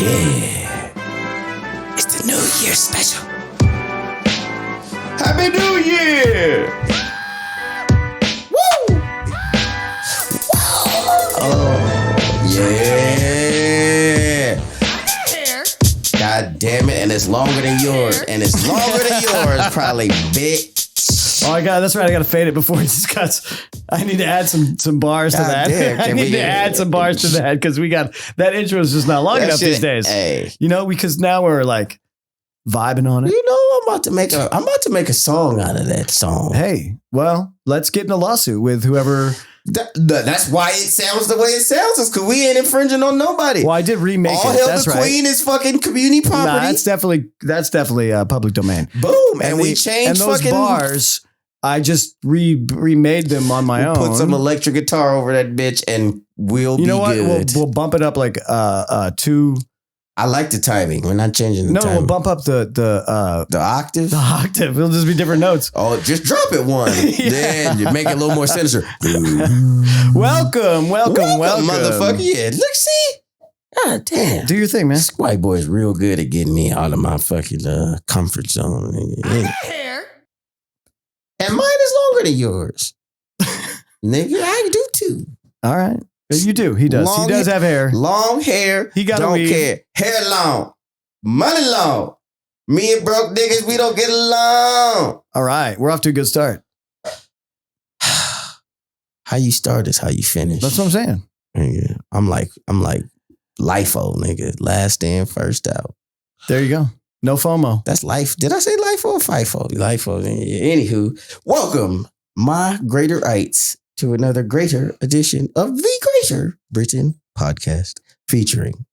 Yeah. It's the New Year special. Happy New Year! Woo! Oh, yeah. God damn it. And it's longer than yours. And it's longer than yours, probably, bitch. Oh my God, that's right. I got to fade it before it just cuts. I need to add some bars to that. Damn, I need to add some bars to that because we got that intro is just not long enough these days. Hey. You know, because now we're like vibing on it. You know, I'm about to make a song out of that song. Hey, well, let's get in a lawsuit with whoever. That's why it sounds the way it sounds. Is because we ain't infringing on nobody. Well, I did remake All it. Hail That's the right. Queen is fucking community property. Nah, that's definitely public domain. Boom, and we changed and those fucking bars. I just remade them on my own. Put some electric guitar over that bitch, and we'll be good. We'll bump it up like 2. I like the timing. We're not changing the timing. We'll bump up the octave. The octave. It'll just be different notes. Oh, just drop it one. Yeah. Then you make it a little more sinister. Welcome, motherfucker. Yeah, look, see. God damn. Do your thing, man. This white boy is real good at getting me out of my fucking comfort zone. And mine is longer than yours. Nigga, I do too. All right. You do. He does. He does have hair. Long hair. He got don't care. Hair long. Money long. Me and broke niggas, we don't get along. All right. We're off to a good start. How you start is how you finish. That's what I'm saying. Yeah. I'm like LIFO, nigga. Last in, first out. There you go. No FOMO. That's life. Did I say LIFO or FIFO? LIFO. Anywho, welcome, my Greaterites, to another greater edition of the Greater Britton podcast, featuring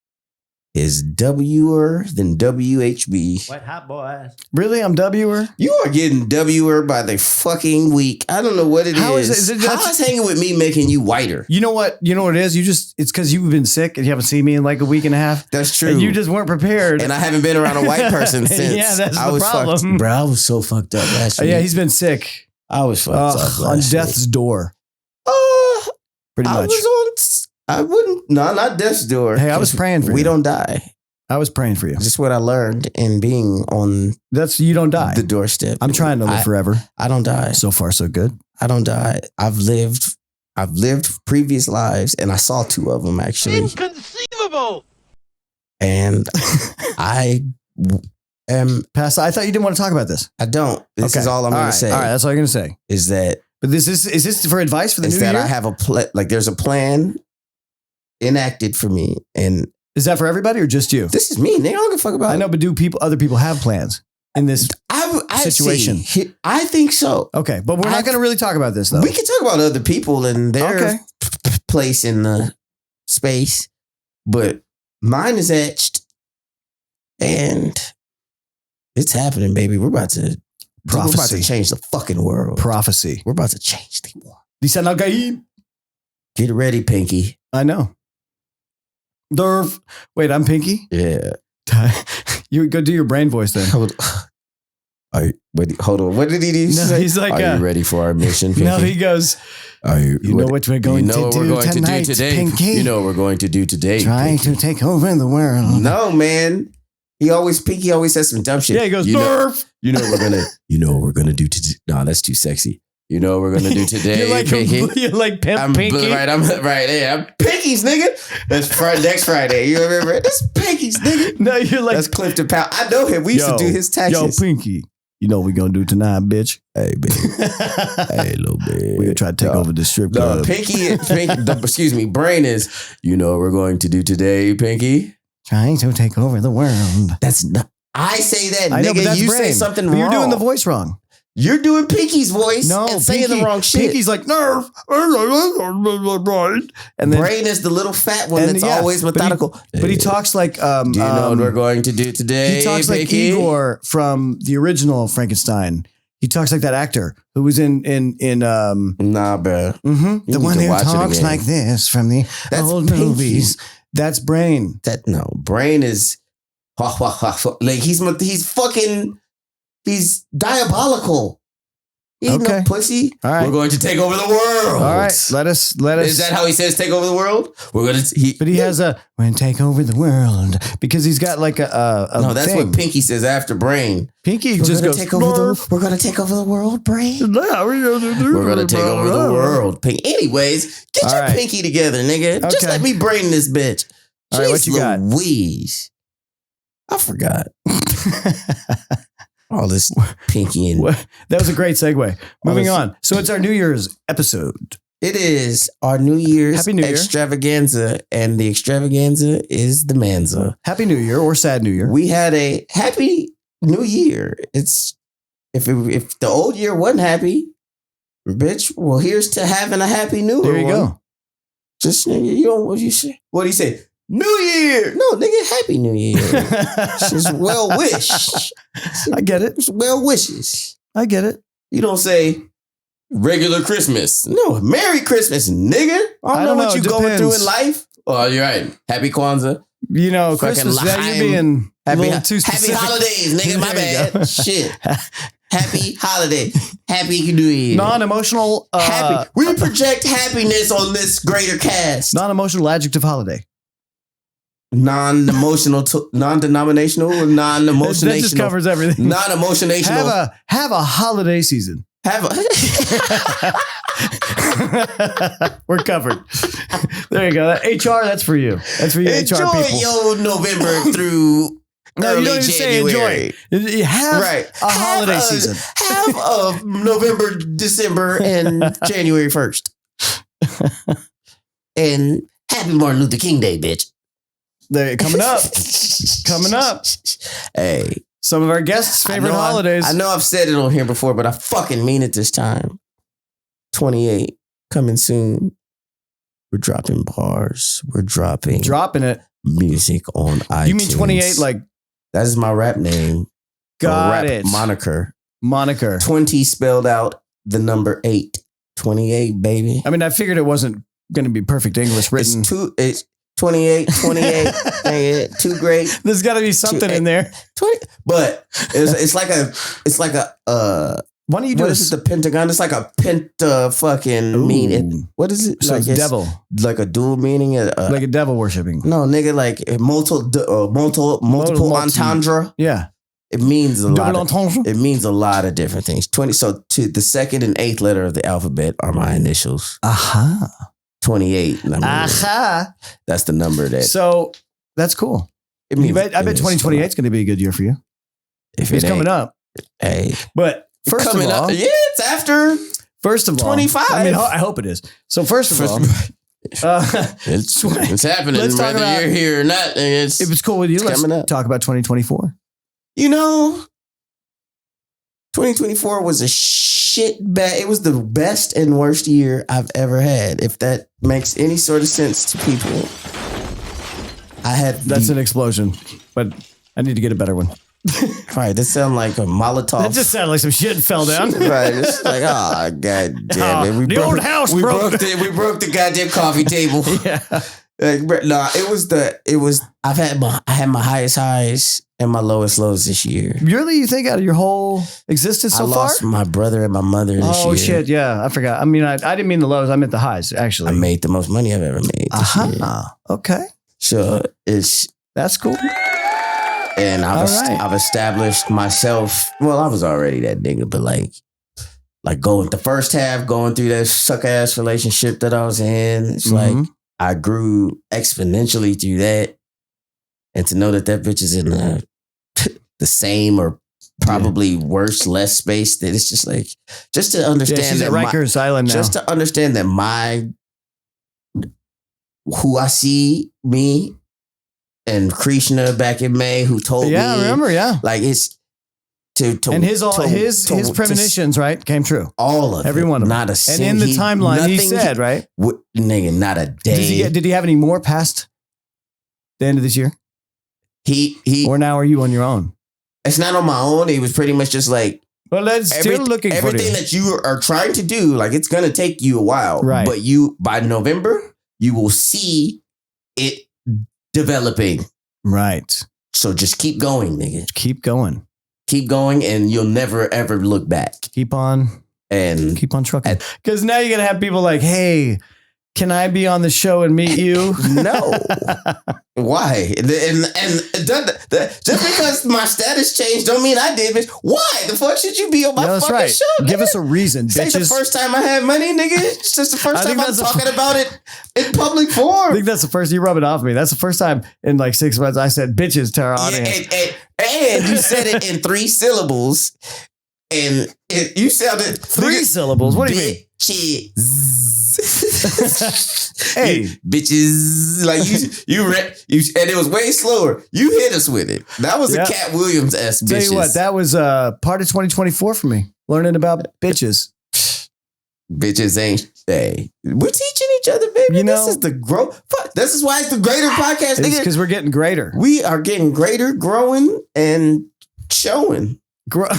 is W'er than WHB. White hot boys. Really? I'm W'er? You are getting W'er by the fucking week. I don't know what it How is. is it? How is hanging with me making you whiter? You know what? You know what it is? It's because you've been sick and you haven't seen me in like a week and a half. That's true. And you just weren't prepared. And I haven't been around a white person since. Yeah, that's I the was problem. fucked. Bro, I was so fucked up last week. Yeah, he's been sick. I was fucked up on last death's week. door. Pretty much. I wouldn't. No, not death's door. Hey, I was praying for you. We don't die. I was praying for you. Just what I learned in being on you don't die. the doorstep. I'm trying to live forever. I don't die. So far, so good. I don't die. I've lived previous lives, and I saw 2 of them actually. Inconceivable. And I am. Pastor, I thought you didn't want to talk about this. I don't. This is all I'm going to say. All right, that's all you're going to say. Is that? But is this for advice for the new year? I have there's a plan enacted for me, and is that for everybody or just you? this is me. They don't give a fuck about. I know, but do other people have plans in this situation? See. I think so. Okay, but we're not going to really talk about this though. We can talk about other people and their place in the space, but mine is etched, and it's happening, baby. We're about to change the fucking world. Prophecy. We're about to change the world. Dice no caí. Get ready, Pinky. I know. Durf. Wait, I'm Pinky? Yeah. You go do your brain voice then. Hold on. What did he say? He's like, are you ready for our mission, Pinky? No, he goes, you know what we're going to do tonight, Pinky? You know what we're going to do today, Trying Pinky. to take over the world. No, man. Pinky always says some dumb shit. Yeah, he goes, Durf. You know what we're gonna do today. No, that's too sexy. You know what we're gonna do today, Pinky? You're like Pimp Pinky. I'm right. Yeah, I'm Pinky's, nigga. That's next Friday. You remember it? That's Pinky's, nigga. No, you're like, that's Clifton Powell. I know him. We used to do his taxes. Yo, Pinky. You know what we gonna do tonight, bitch? Hey, baby. Hey, little baby. We're gonna try to take over the strip club. No, Pinky, brain is, you know what we're going to do today, Pinky? Trying to take over the world. That's not. I say that, I know, nigga. but that's you brain. say something but wrong. You're doing the voice wrong. You're doing Pinky's voice and saying the wrong shit. Pinky's like, nerve. And then, brain is the little fat one that's always methodical. But he talks like... do you know what we're going to do today, He talks like Igor from the original Frankenstein. He talks like that actor who was in Nah, bro. Mm-hmm, the one who talks like this from the old movies. That's Brain. Brain is... Like he's diabolical. Eating Okay. no pussy. All right. We're going to take over the world. All right. Let us. Is that how he says take over the world? We're going to. But he has we're going to take over the world because he's got like a No, that's thing. what Pinky says after Brain. Pinky We're just gonna goes. take over we're going to take over the world, Brain. We're going to take over the world. Pinky. Anyways, get All your right. pinky together, nigga. Just Okay. let me brain this bitch. All right, what you got? Louise. I forgot. All this pinky and That was a great segue. Moving this- on. So it's our New Year's episode. it is our New Year's Happy New Year. extravaganza, and the extravaganza is the Manza. Happy New Year or Sad New Year. We had a happy New Year. It's if the old year wasn't happy, bitch. Well, here's to having a happy New Year. There you go. Just nigga, you don't what you say? What do you say? New Year? No, nigga, Happy New Year. It's just well wish. I get it. It's well wishes. I get it. You don't say regular Christmas. No, Merry Christmas, nigga. I don't know what you're going through in life. Oh, you're right. Happy Kwanzaa. You know, Fucking Christmas. Now L'chaim. you're being a Happy, little too happy specific. holidays, nigga. My There you go. bad. Shit. Happy holiday. Happy New Year. Non-emotional. Happy. We project happiness on this greater cast. Non-emotional adjective holiday. Non-emotional, non-denominational, or non-emotional. That just covers everything. Non-emotional. Have a holiday season. We're covered. There you go. That HR, that's for you. That's for you Enjoy HR people. your November through No, you early don't even say January. enjoy. You have Right. a holiday season. Have a November, December, and January 1st. And happy Martin Luther King Day, bitch. They're coming up. Coming up. Hey. Some of our guests' favorite I know holidays. I know I've said it on here before, but I fucking mean it this time. 28 coming soon. We're dropping bars. We're dropping Dropping it. music on iTunes. You mean 28? Like, that is my rap name. got rap it. Moniker. 20 spelled out the number 8. 28, baby. I mean, I figured it wasn't going to be perfect English written. It's 28. Dang it, too great. There's got to be something in there. 20, but it's like a Why don't you do what is it, the pentagon? It's like a penta fucking meaning. What is it? So like it's devil. Like a dual meaning? Like a devil worshipping. no, nigga, like multiple entendre. Yeah. It means a lot. Double entendre. It means a lot of different things. 20. So to the second and eighth letter of the alphabet are my initials. Aha. 28. Aha. That's the number that. So that's cool. It I means, bet 2028 is going to be a good year for you. If It's it coming ain't, up. Hey, But first of coming all, up. Yeah, it's after. first of all, 25. I mean, I hope it is. So first of all, It's happening. Let's talk Whether about- you're here or not. It's, if it's cool with you, let's coming up. talk about 2024. you know, 2024 was a shit bad. It was the best and worst year I've ever had. If that makes any sort of sense to people. I had That's an explosion, but I need to get a better one. right. That sounded like a Molotov. That just sounded like some shit fell down. Right. It's like, oh, god damn it. The old house we broke. we broke the goddamn coffee table. Yeah. Like, nah, I had my highest highs and my lowest lows this year. Really? You think out of your whole existence so I far? lost my brother and my mother this year. Oh, shit. Yeah. I forgot. I mean, I didn't mean the lows. I meant the highs, actually. I made the most money I've ever made this year. Okay. So it's, That's cool. and All right. I've established myself. Well, I was already that nigga, but like going the first half, going through that suck ass relationship that I was in. It's like I grew exponentially through that, and to know that bitch is in the same or probably worse, less space. That it's just like just to understand Yeah, she's that at Rikers Island now. just to understand that who I see me and Krishna back in May who told me. Yeah, I remember. Yeah. Like it's to And his premonitions, right, came true. all of Every it, one of them. not a And single. in the timeline, he said, right? Nigga, not a day. Did he have any more past the end of this year? He Or now are you on your own? it's not on my own. He was pretty much just like Well, that's still looking for everything you. that you are trying to do. Like it's gonna take you a while, Right. But by November, you will see it developing. Right. So just keep going, nigga. Keep going. Keep going, and you'll never ever look back. Keep on And keep on trucking. Because now you're going to have people like, hey, can I be on the show and meet you? No. Why? And just because my status changed don't mean I did, bitch. Why the fuck should you be on my fucking show? Nigga? Give us a reason, bitches. It's the first time I have money, nigga. It's just the first time I'm talking about it in public forum. I think that's the first, you rub it off me. That's the first time in like 6 months I said bitches to our audience. And you said it in 3 syllables. And you sounded 3 syllables. What do you mean? Hey, bitches! Like you, and it was way slower. You hit us with it. That was a Cat Williams-esque. Tell you what, that was part of 2024 for me. Learning about bitches. Bitches ain't. Hey, we're teaching each other, baby. You know, this is the growth. This is why it's the Greater podcast. It's because we're getting greater. We are getting greater, growing, and showing. Okay.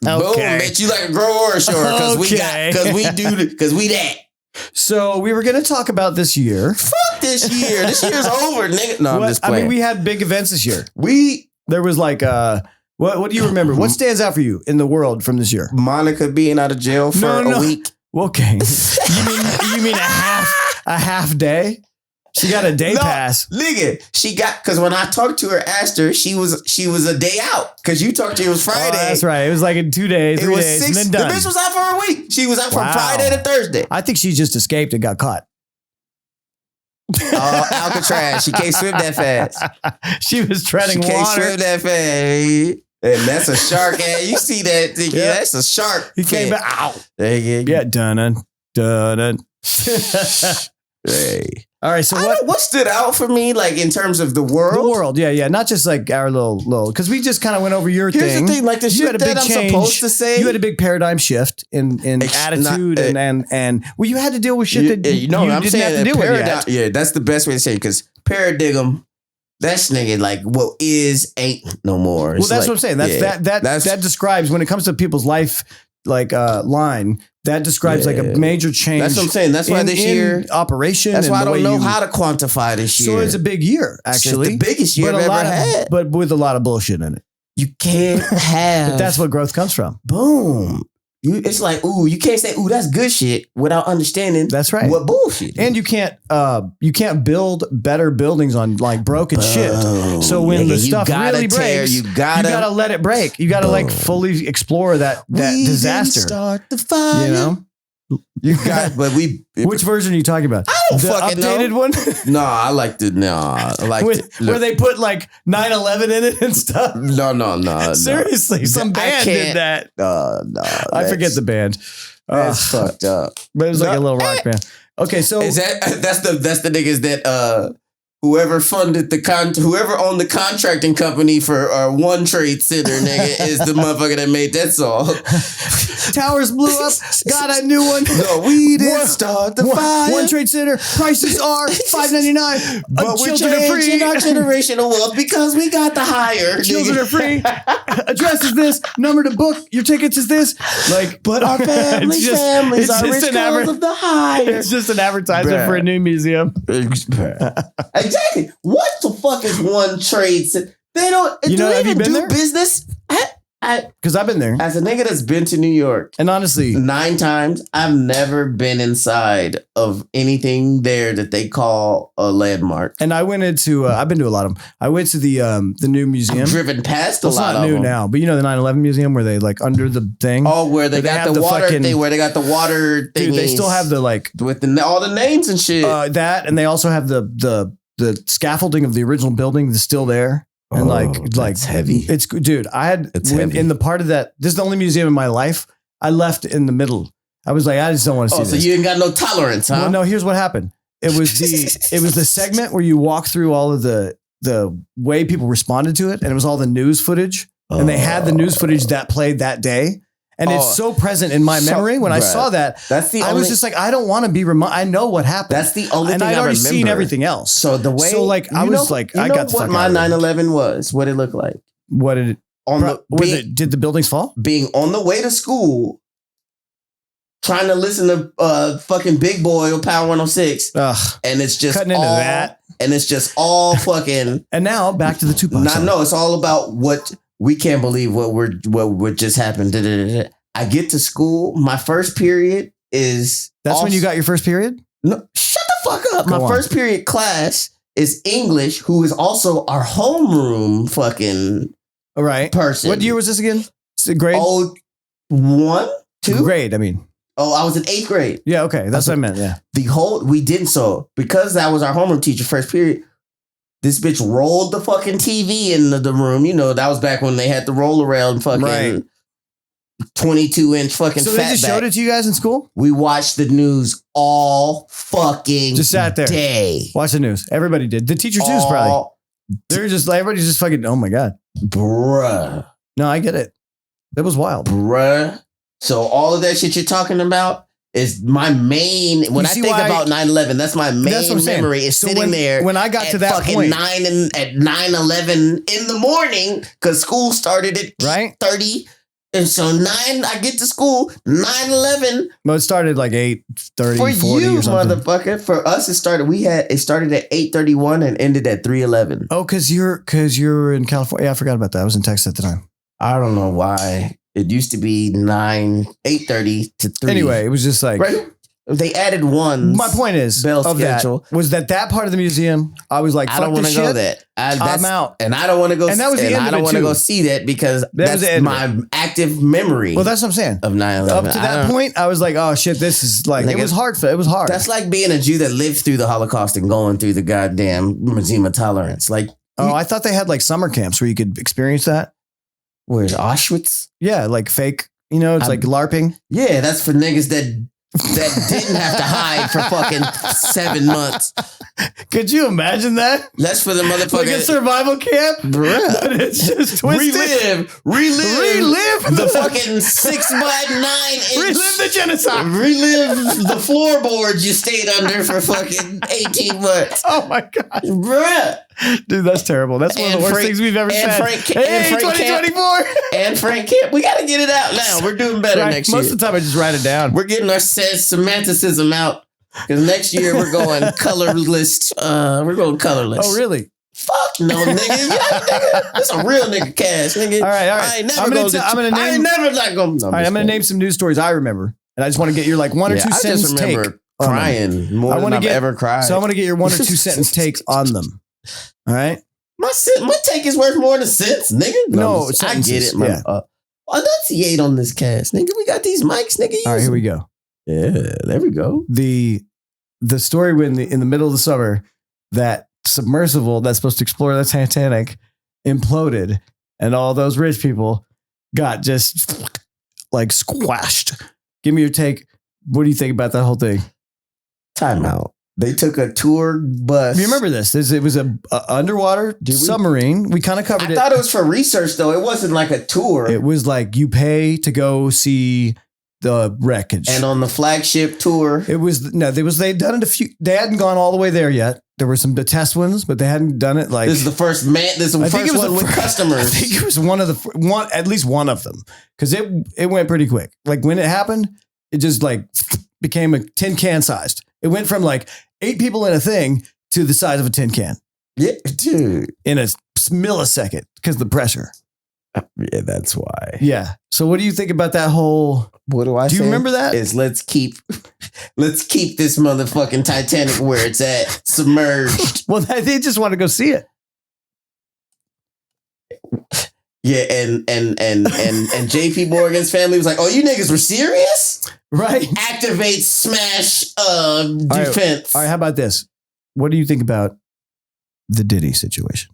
Boom, bitch! You like a grower or a shower? Because we that. So we were going to talk about this year. Fuck this year. This year's over, nigga. No, I'm just playing. I mean, we had big events this year. There was like what do you remember? What stands out for you in the world from this year? Monica being out of jail for a week. Okay. You mean a half day? She got a day pass. Nigga, because when I talked to her, asked her, she was a day out. Because you talked to her, it was Friday. Oh, that's right. It was like in 2 days, 3 days, and then done. The bitch was out for a week. She was out from Friday to Thursday. I think she just escaped and got caught. Alcatraz. She can't swim that fast. She was treading water. She can't swim that fast. And that's a shark. You see that? Yeah, that's a shark. He came back. Ow. Yeah, dun. Hey. All right, so what stood out for me, like in terms of the world? The world, yeah, not just like our little, because we just kind of went over your thing. Here's the thing, like the shit that I'm supposed to say. You had a big paradigm shift in attitude and well, you had to deal with shit that you didn't have to deal with yet. Yeah, that's the best way to say it, because paradigm, that's nigga like what is ain't no more. Well, that's what I'm saying. That describes when it comes to people's life, like line. That describes like a major change. That's what I'm saying. That's why this year operation. That's why I don't know how to quantify this year. So it's a big year, actually. It's the biggest year I've ever had, but with a lot of bullshit in it. You can't have. But that's what growth comes from. Boom. It's like, ooh, you can't say, ooh, that's good shit without understanding. That's right. What bullshit is. And you can't build better buildings on like broken shit. So when the stuff really breaks, you gotta let it break. You gotta like fully explore that disaster. Start the fire. You know. Which version are you talking about? I don't fucking know. The updated one? I like where they put like 9/11 in it and stuff. No. Seriously, some band did that. No. I forget the band. That's fucked up. But it was like a little rock band. Okay, so that's the niggas that whoever owned the contracting company for One Trade Center, nigga, is the motherfucker that made that song. Towers blew up. Got a new one. No, we didn't start the fire. One Trade Center. Prices are $5.99. But we're changing our generational wealth because we got the higher. Children are free. Address is this. Number to book your tickets is this. Like, but our families are rich because of the higher. It's just an advertisement for a new museum. Exactly. What the fuck is One Trade Center? They don't. Do they even do business? Because I've been there. As a nigga that's been to New York, and honestly, 9 times, I've never been inside of anything there that they call a landmark. And I went into. I've been to a lot of them. I went to the new museum. I've driven past a lot of them. It's not new now, but you know the 9/11 museum where they like under the thing. Oh, where they got the water thing. Where they got the water thing. Dude, they still have the like with all the names and shit. That, and they also have the scaffolding of the original building that's still there. And like it's heavy. It's dude. In the part of that. This is the only museum in my life. I left in the middle. I was like, I just don't want to see this. So you ain't got no tolerance, huh? Well, no. Here's what happened. It was the segment where you walk through all of the way people responded to it, and it was all the news footage, and they had the news footage that played that day. And it's so present in my memory. When I saw that, I was just like, I don't want to be I know what happened. That's the only thing I remember. And I'd already seen everything else. So the way, I was like, I got the fuck out of it. What my 9/11 was, what it looked like. What did it? Did the buildings fall? Being on the way to school, trying to listen to fucking Big Boy or Power 106. And it's just cutting into that. And it's just all fucking. And now back to the Tupac song. No, it's all about what. We can't believe what just happened. I get to school. My first period is... That's when you got your first period? No, shut the fuck up. Go My on. first period class is English, who is also our homeroom fucking All right. person. What year was this again? Grade? Oh, 1, 2? Grade, I mean. Oh, I was in 8th grade. Yeah, okay. That's what I meant, yeah. We didn't, so because that was our homeroom teacher first period, this bitch rolled the fucking TV in the room. You know, that was back when they had the roll around fucking 22-inch fucking So they just showed it to you guys in school? We watched the news all fucking Just sat there. day. Watch the news. Everybody did. The teacher too, probably. They're just like, everybody's just fucking, oh my God. Bruh. No, I get it. That was wild. Bruh. So all of that shit you're talking about is my main, when I think about 9/11, that's my main memory is So sitting there. When I got to that fucking point. 9:11 in the morning, because school started at 8:30. And so I get to school, 9:11. Well, it started like 8:30, For 40 you, or something. motherfucker. For us, it started at 8:31 and ended at 3:11. Oh, because you're in California. Yeah, I forgot about that. I was in Texas at the time. I don't know why. It used to be 8:30 to 3. Anyway, it was just like... Right? They added one. My point is, bell of schedule. that was that part of the museum, I was like, I don't want to go that. I'm out. And I don't want to go. And that was the end of it, I don't want to too. go see that because That was the that's end of my active memory. Well, that's what I'm saying. Of 9/11. Up to that point, I was like, oh shit, this is like, it was hard. It was hard. That's like being a Jew that lived through the Holocaust and going through the goddamn Museum of Tolerance. Like, oh, I thought they had like summer camps where you could experience that. Where's Auschwitz? Yeah, like fake, it's like LARPing. Yeah, that's for niggas that didn't have to hide for fucking 7 months. Could you imagine that? That's for the motherfucker. Like a survival camp? Bruh. But it's just twisted. Relive the fucking 6x9 inch. Relive the genocide. Relive the floorboards you stayed under for fucking 18 months. Oh my God. Bruh. Dude, that's terrible. That's one of the worst things we've ever said. Frank 2024. And Frank Kemp. We got to get it out now. We're doing better next year. Most of the time, I just write it down. We're getting our semanticism out. Because next year we're going colorless. We're going colorless. Oh, really? Fuck no, nigga. Nigga. That's a real nigga cast, nigga. All right. I ain't never going to. I ain't never not going. All right, I'm going to name some news stories I remember. And I just want to get your like one or two sentence take. I just remember crying more than I've ever cried. So I want to get your 1 or 2 sentence take on them. All right? My take is worth more than sense, nigga. No, I get it, man. Enunciate on this cast, nigga. We got these mics, nigga. All right, here we go. Yeah, there we go. The story when in the middle of the summer, that submersible that's supposed to explore the Titanic imploded, and all those rich people got just like squashed. Give me your take. What do you think about that whole thing? Time out. They took a tour bus. You remember this? It was a underwater submarine. We kind of covered it. I thought it was for research, though. It wasn't like a tour. It was like you pay to go see the wreckage. And on the flagship tour, they'd done it a few. They hadn't gone all the way there yet. There were some test ones, but they hadn't done it like. This is the first one with customers. I think it was at least one of them, because it went pretty quick. Like when it happened, it just like became a tin can sized. It went from like 8 people in a thing to the size of a tin can. Yeah, dude. In a millisecond because of the pressure. Yeah, that's why. Yeah. So what do you think about that whole... What do I say? Do you remember that? Is let's keep this motherfucking Titanic where it's at, submerged. Well, they just want to go see it. Yeah, and JP Morgan's family was like, "Oh, you niggas were serious?" Right. Activate smash defense. All right, how about this? What do you think about the Diddy situation?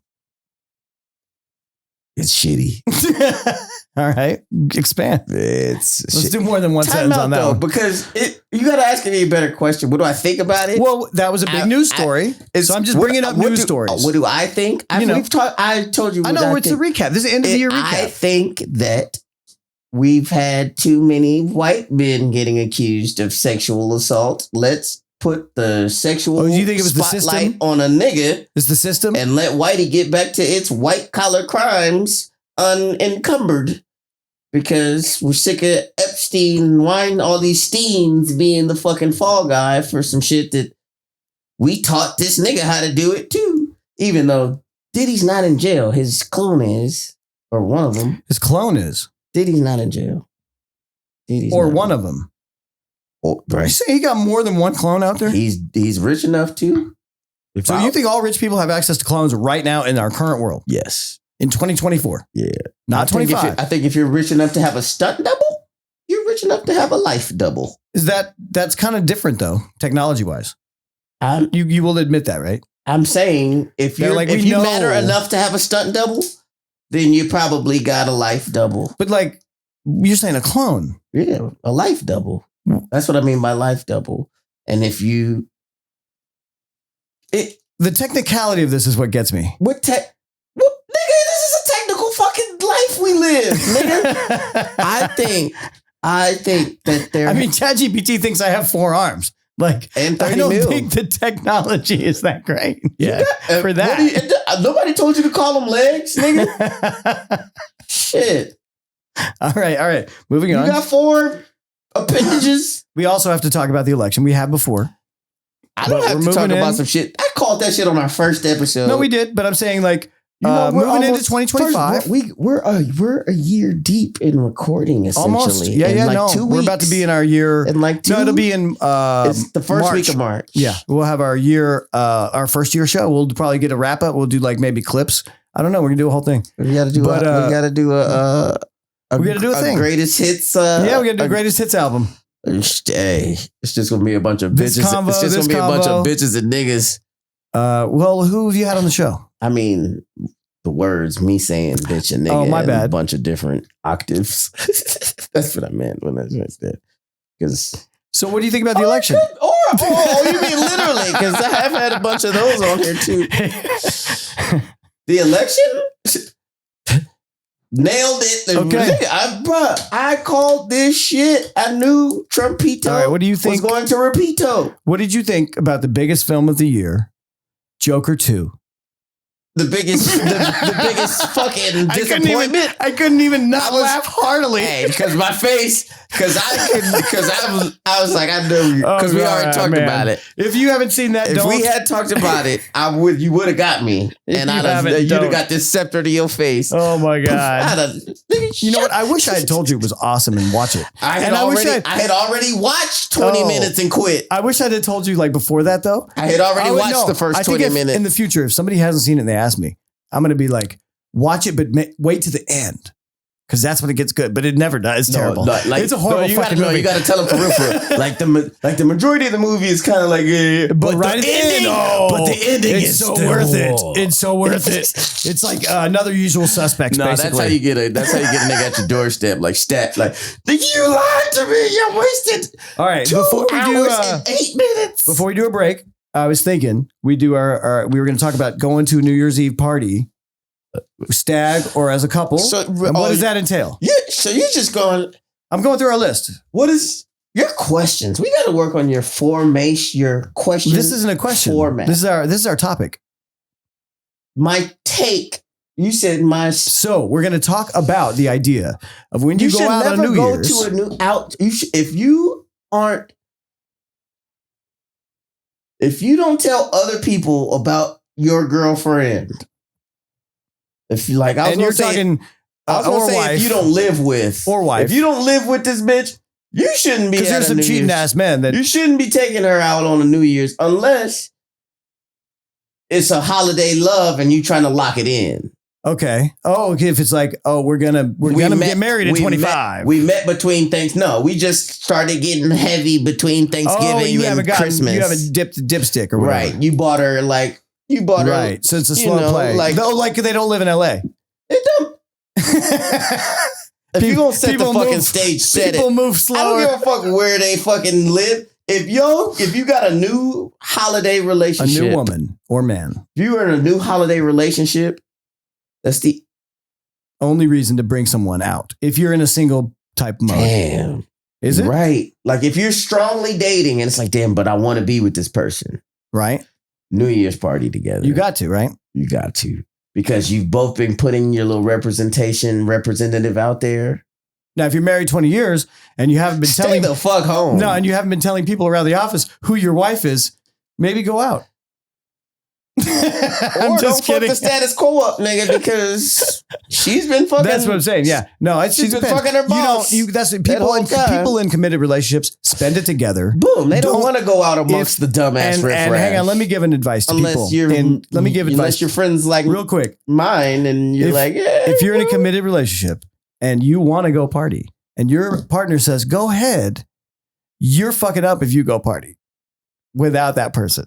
It's shitty. All right, expand. Let's do more than one sentence on that though, one. because you got to ask me a better question. What do I think about it? Well, that was a big news story, so I'm just bringing up news stories. What do I think? I told you. I know it's a recap. This is the end of the year recap. I think that we've had too many white men getting accused of sexual assault. Let's put the sexual you think it was the spotlight system? on a nigga. Is the system? And let Whitey get back to its white collar crimes unencumbered. Because we're sick of Epstein, all these Steens being the fucking fall guy for some shit that we taught this nigga how to do it too. Even though Diddy's not in jail. His clone is, or one of them. His clone is. Diddy's not in jail. Diddy's or not one rich. of them. Oh, You right. say he got more than one clone out there? He's rich enough to. So you think all rich people have access to clones right now in our current world? Yes. In 2024? Yeah. Not 25. I think if you're rich enough to have a stunt double, you're rich enough to have a life double. That's kind of different though, technology wise. I'm You will admit that, right? saying if They're you're like, if we you know- matter enough to have a stunt double, then you probably got a life double. But like, you're saying a clone. Yeah, a life double. That's what I mean by life double. And if you The technicality of this is what gets me. what nigga, this is a technical fucking life we live, nigga. I think that there. I mean, ChatGPT thinks I have 4 arms. Like, and I 30 don't mil. think the technology is that great. Yeah, Yeah, for that. Nobody told you to call them legs, nigga. Shit. All right. Moving You on. got 4 appendages. We also have to talk about the election. We have before. I don't But have we're to talk moving about in. some shit. I called that shit on our first episode. No, we did, but I'm saying like We're moving into almost- 2025. first, we're a year deep in recording, essentially. Almost. Yeah, In like no. 2 We're weeks. about to be in our year. In like 2. No, it'll be in It's the first March. week of March. Yeah, we'll have our first year show. We'll probably get a wrap up. We'll do like maybe clips. I don't know. We're gonna do a whole thing. We got to do. But, we got to do a thing. greatest hits. Yeah, we're gonna do a greatest hits album. Hey, it's just gonna be a bunch of This bitches. combo, it's just this gonna be a bunch combo. of bitches and niggas. Well, who have you had on the show? I mean, the words me saying bitch and nigga. Oh, my and bad. A bunch of different octaves. That's what I meant when I said that. Because So, what do you think about the election? oh, you mean literally? Because I have had a bunch of those on here too. The election. Nailed it. Okay. I called this shit. I knew Trumpito All right, what do you think? was going to repeato. What did you think about the biggest film of the year, Joker 2? The biggest fucking disappointment. I couldn't even not I was- laugh heartily. Hey, because my face, because I was like, I knew you, Oh, because we God, already talked man. about it. If you haven't seen that, If don't. we had talked about it, you would have got me, If and you you'd haven't, have don't. got this scepter to your face. Oh my God! Nigga, You know what? I wish I had told you it was awesome and watch it. I had And already watched 20 Oh. minutes and quit. I wish I had told you like before that though. I had already would watched know. the first I think 20 if minutes. in the future, if somebody hasn't seen it and they ask me, I'm going to be like, watch it, but wait to the end. Because that's when it gets good, but it never does. It's terrible. It's a horrible fucking movie. You got to tell them for real, for real. Like the majority of the movie is kind of like, But right at the end, but the ending it's is so still- worth it. It's so worth it. It's like another Usual Suspects. No, basically. that's how you get a nigga at your doorstep, like stat, like you lied to me. You wasted All right. 2 Before we do, hours and 8 minutes. before we do a break, I was thinking we do we were going to talk about going to a New Year's Eve party, stag or as a couple. So, And what does that entail? So you're just going. I'm going through our list. What is your questions? We got to work on your formation. Your question. This isn't a question. Format. This is our topic. My take. You said my. So we're going to talk about the idea of when you go should out on never New go Year's. to a new out. If you aren't. If you don't tell other people about your girlfriend, if you like, I was and gonna you're say, talking I was gonna or say wife if you don't live with or wife. if you don't live with this bitch, you shouldn't be. Because there's some cheating ass men that You shouldn't be taking her out on a New Year's unless it's a holiday love and you trying to lock it in. okay. Oh, okay. If it's like, oh, we're gonna get married at 25. We met between things. No, we just started getting heavy between Thanksgiving you haven't and gotten, Christmas. you haven't dipped the dipstick or whatever. Right. You bought her Right. So it's a slow play. Like, Like they don't live in LA. it don't. If you gonna set the fucking stage, set it. People move I slower. don't give a fuck where they fucking live. If you got a new holiday A relationship, new woman or man. if you're in a new holiday relationship, that's the Only reason to bring someone out. If you're in a single type mode. damn. Is it? Right? Like if you're strongly dating and it's like, damn, but I want to be with this person. Right? New Year's party together. You got to, right? You got to. Because you've both been putting your little representative out there. Now, if you're married 20 years and you haven't been Stay telling the fuck home. No, and you haven't been telling people around the office who your wife is, maybe go out. I'm Or just don't kidding. fuck the status quo up, nigga, because she's been fucking. That's what I'm saying. Yeah. No, it's She's just been fucking her boss. That's that people. whole time. People in committed relationships spend it together. Boom. They don't want to go out amongst the dumbass riffraff. And hang on, let me give an advice to unless people. You're, let me give advice. Unless your friends like real quick. Mine, and you're like, yeah. If you're in a committed relationship and you want to go party, and your partner says, "Go ahead," you're fucking up if you go party without that person.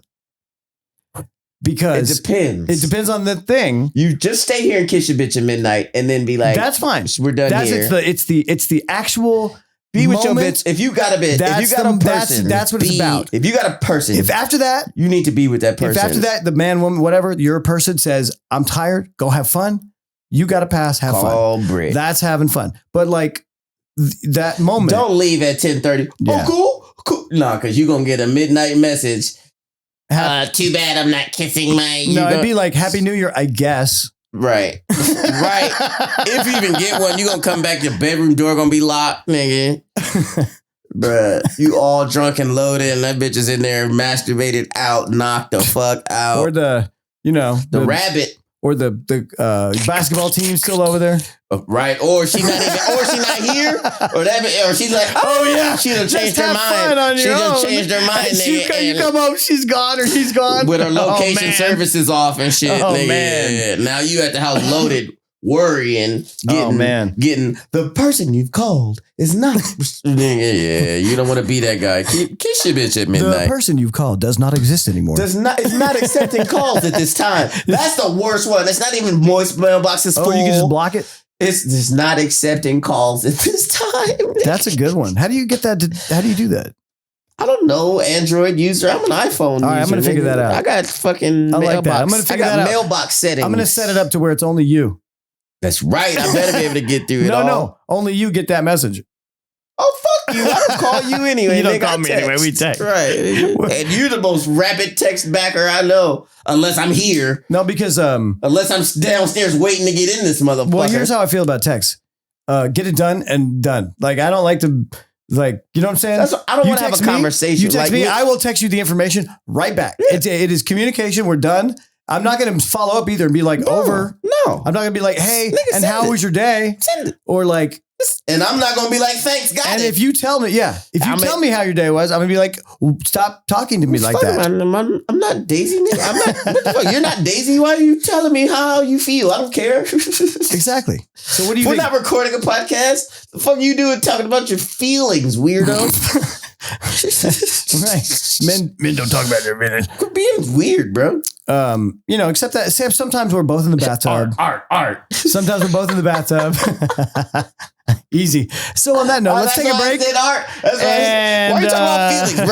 Because it depends. It depends on the thing. You just stay here and kiss your bitch at midnight, and then be like, "That's fine. We're done here." It's the actual be with moment. your bitch. If you got a bitch, if you got a person, that's what it's about. If you got a person, if after that you need to be with that person. If after that the man, woman, whatever, your person says, "I'm tired. Go have fun." You got to pass. Have fun. Break. That's having fun. But like that moment, don't leave at 10:30. Yeah. Oh, cool. Nah, because you're gonna get a midnight message. Too bad I'm not kissing my... No, it'd be like, Happy New Year, I guess. Right. Right. If you even get one, you're going to come back, your bedroom door going to be locked, nigga. Bruh, you all drunk and loaded, and that bitch is in there masturbated out, knocked the fuck out. Or the rabbit. Or the basketball team still over there. Right. Or she's not here. Or she's like, oh yeah. She done changed her mind. She done changed her mind, nigga. You come home, she's gone or he's gone. With her location services off and shit, nigga. Man. Now you at the house loaded, worrying, getting the person you've called is not. Yeah, you don't want to be that guy. Kiss your bitch at midnight. The person you've called does not exist anymore. It's not accepting calls at this time. That's the worst one. It's not even moist mailbox is full. You can just block it. It's just not accepting calls at this time. That's a good one. How do you get that? How do you do that? I don't know. Android user. I'm an iPhone user. All right, I'm going to figure that out. I got fucking I like mailbox. that. I'm going to figure that out. Mailbox settings. I'm going to set it up to where it's only you. That's right. I better be able to get through it all. No. Only you get that message. Oh, fuck you. I don't call you anyway. You don't call me anyway. We text. Right. And you're the most rapid text backer I know. Unless I'm here. No, because... unless I'm downstairs waiting to get in this motherfucker. Well, here's how I feel about text. Get it done and done. Like, I don't like to... Like, you know what I'm saying? I don't want to have a conversation. You text me, I will text you the information right back. Yeah. It is communication. We're done. I'm not going to follow up either and be like, over. No. I'm not going to be like, hey, and how was your day? Send it. Or like... And I'm not going to be like, thanks, got and it. if you tell me, tell me how your day was, I'm going to be like, stop talking to me like that. I'm not Daisy, nigga. I'm not, what the fuck? You're not Daisy? Why are you telling me how you feel? I don't care. Exactly. So what do you We're think? not recording a podcast. The fuck you doing talking about your feelings, weirdo? Right. Men don't talk about their feelings. Quit being weird, bro. Except that sometimes we're both in the bathtub. Art. Sometimes we're both in the bathtub. Easy. So on that note, let's take a break. Art. That's why are you talking about feelings,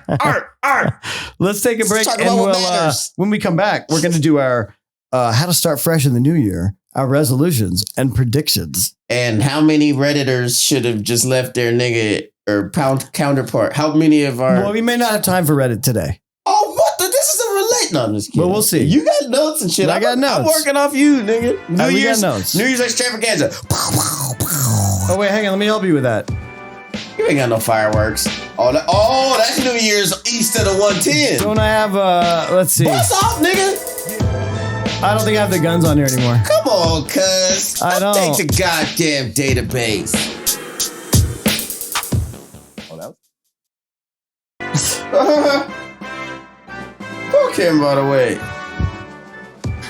bro? Art. Let's take a break, and we'll when we come back, we're going to do our how to start fresh in the new year, our resolutions and predictions, and how many Redditors should have just left their nigga or counterpart. How many of our? Well, we may not have time for Reddit today. Oh, what? This is a relate. No, I'm just kidding. But we'll see. You got notes and shit. I got notes. I'm working off you, nigga. New Year's extravaganza. Oh wait, hang on. Let me help you with that. You ain't got no fireworks. Oh, that's New Year's east of the 110. Don't I have? Let's see. What's up, nigga? I don't think I have the guns on here anymore. Come on, cuz. I don't. Update the goddamn database. Oh, that was. Okay, by the way.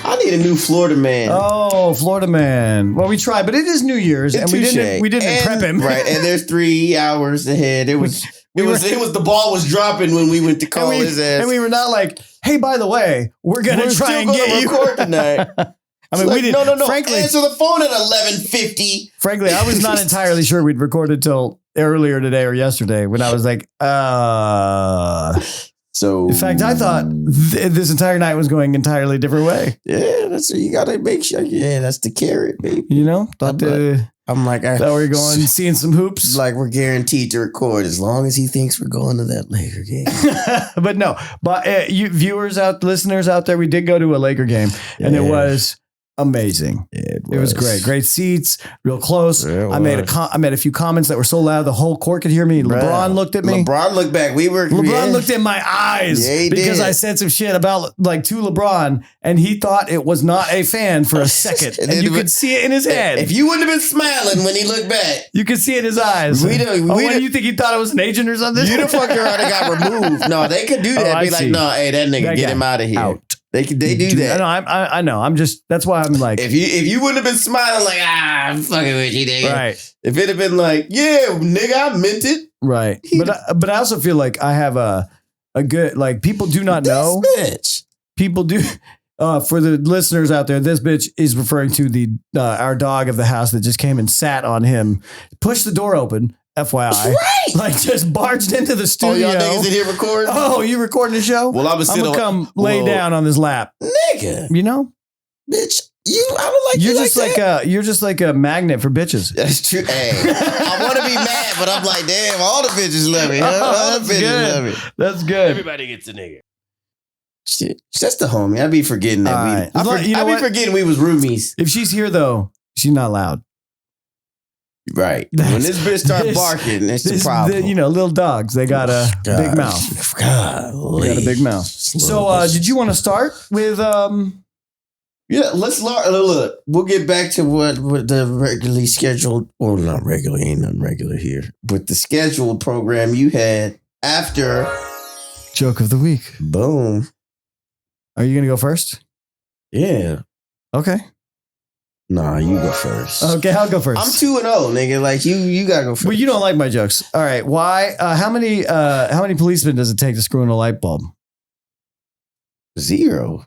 I need a new Florida man. Oh, Florida man. Well, we tried, but it is New Year's, and we didn't prep him. Right, and there's 3 hours ahead. It was the ball was dropping when we went to call his ass, and we were not like, hey, by the way, we're gonna try and get you record tonight. I mean, we didn't. No. Frankly, answer the phone at 11:50. Frankly, I was not entirely sure we'd recorded till earlier today or yesterday when I was like, So, in fact, I thought this entire night was going entirely different way. Yeah, that's what you got to make sure. Yeah, that's the carrot, baby. You know, I'm like, thought we were going seeing some hoops. Like we're guaranteed to record as long as he thinks we're going to that Laker game. But no, you listeners out there, we did go to a Laker game, and it was amazing. It was great. Great seats, real close. I made a few comments that were so loud the whole court could hear me. LeBron looked at me. LeBron looked back. LeBron looked in my eyes because I said some shit about to LeBron, and he thought it was not a fan for a second, and you could see it in his head. If you wouldn't have been smiling when he looked back, you could see it in his eyes. What do you think he thought I was an agent or something? You the fucker already got removed. No, they could do that. Be like, no, hey, that nigga, get him out of here. Out. They do that. No, I know. I'm just. That's why I'm like. If you wouldn't have been smiling like I'm fucking with you, nigga. Right. If it had been like, yeah, nigga, I meant it. Right. But I also feel like I have a good people do not know. Bitch. People do. For the listeners out there, this bitch is referring to the our dog of the house that just came and sat on him, pushed the door open. FYI, right? Like just barged into the studio. Oh, y'all niggas in here recording? Oh, you recording the show? Well, I'm gonna come lay down on this lap, nigga. You know, bitch. I don't like you. You're just like a magnet for bitches. That's true. Hey, I want to be mad, but I'm like, damn, all the bitches love me. All the bitches love me. That's good. Everybody gets a nigga. Shit, that's the homie. I be forgetting that I be forgetting we was roomies. If she's here though, she's not loud. Right. When this bitch start barking, it's the problem. Little dogs, they got a big mouth. They got a big mouth. So did you want to start with Yeah, let's look. We'll get back to what the regularly scheduled, or not regular, ain't nothing regular here, but the scheduled program you had after Joke of the Week. Boom. Are you gonna go first? Yeah. Okay. Nah, you go first. Okay, I'll go first. I'm 2-0, nigga. Like you gotta go first. Well, you don't like my jokes. All right. Why? How many policemen does it take to screw in a light bulb? 0.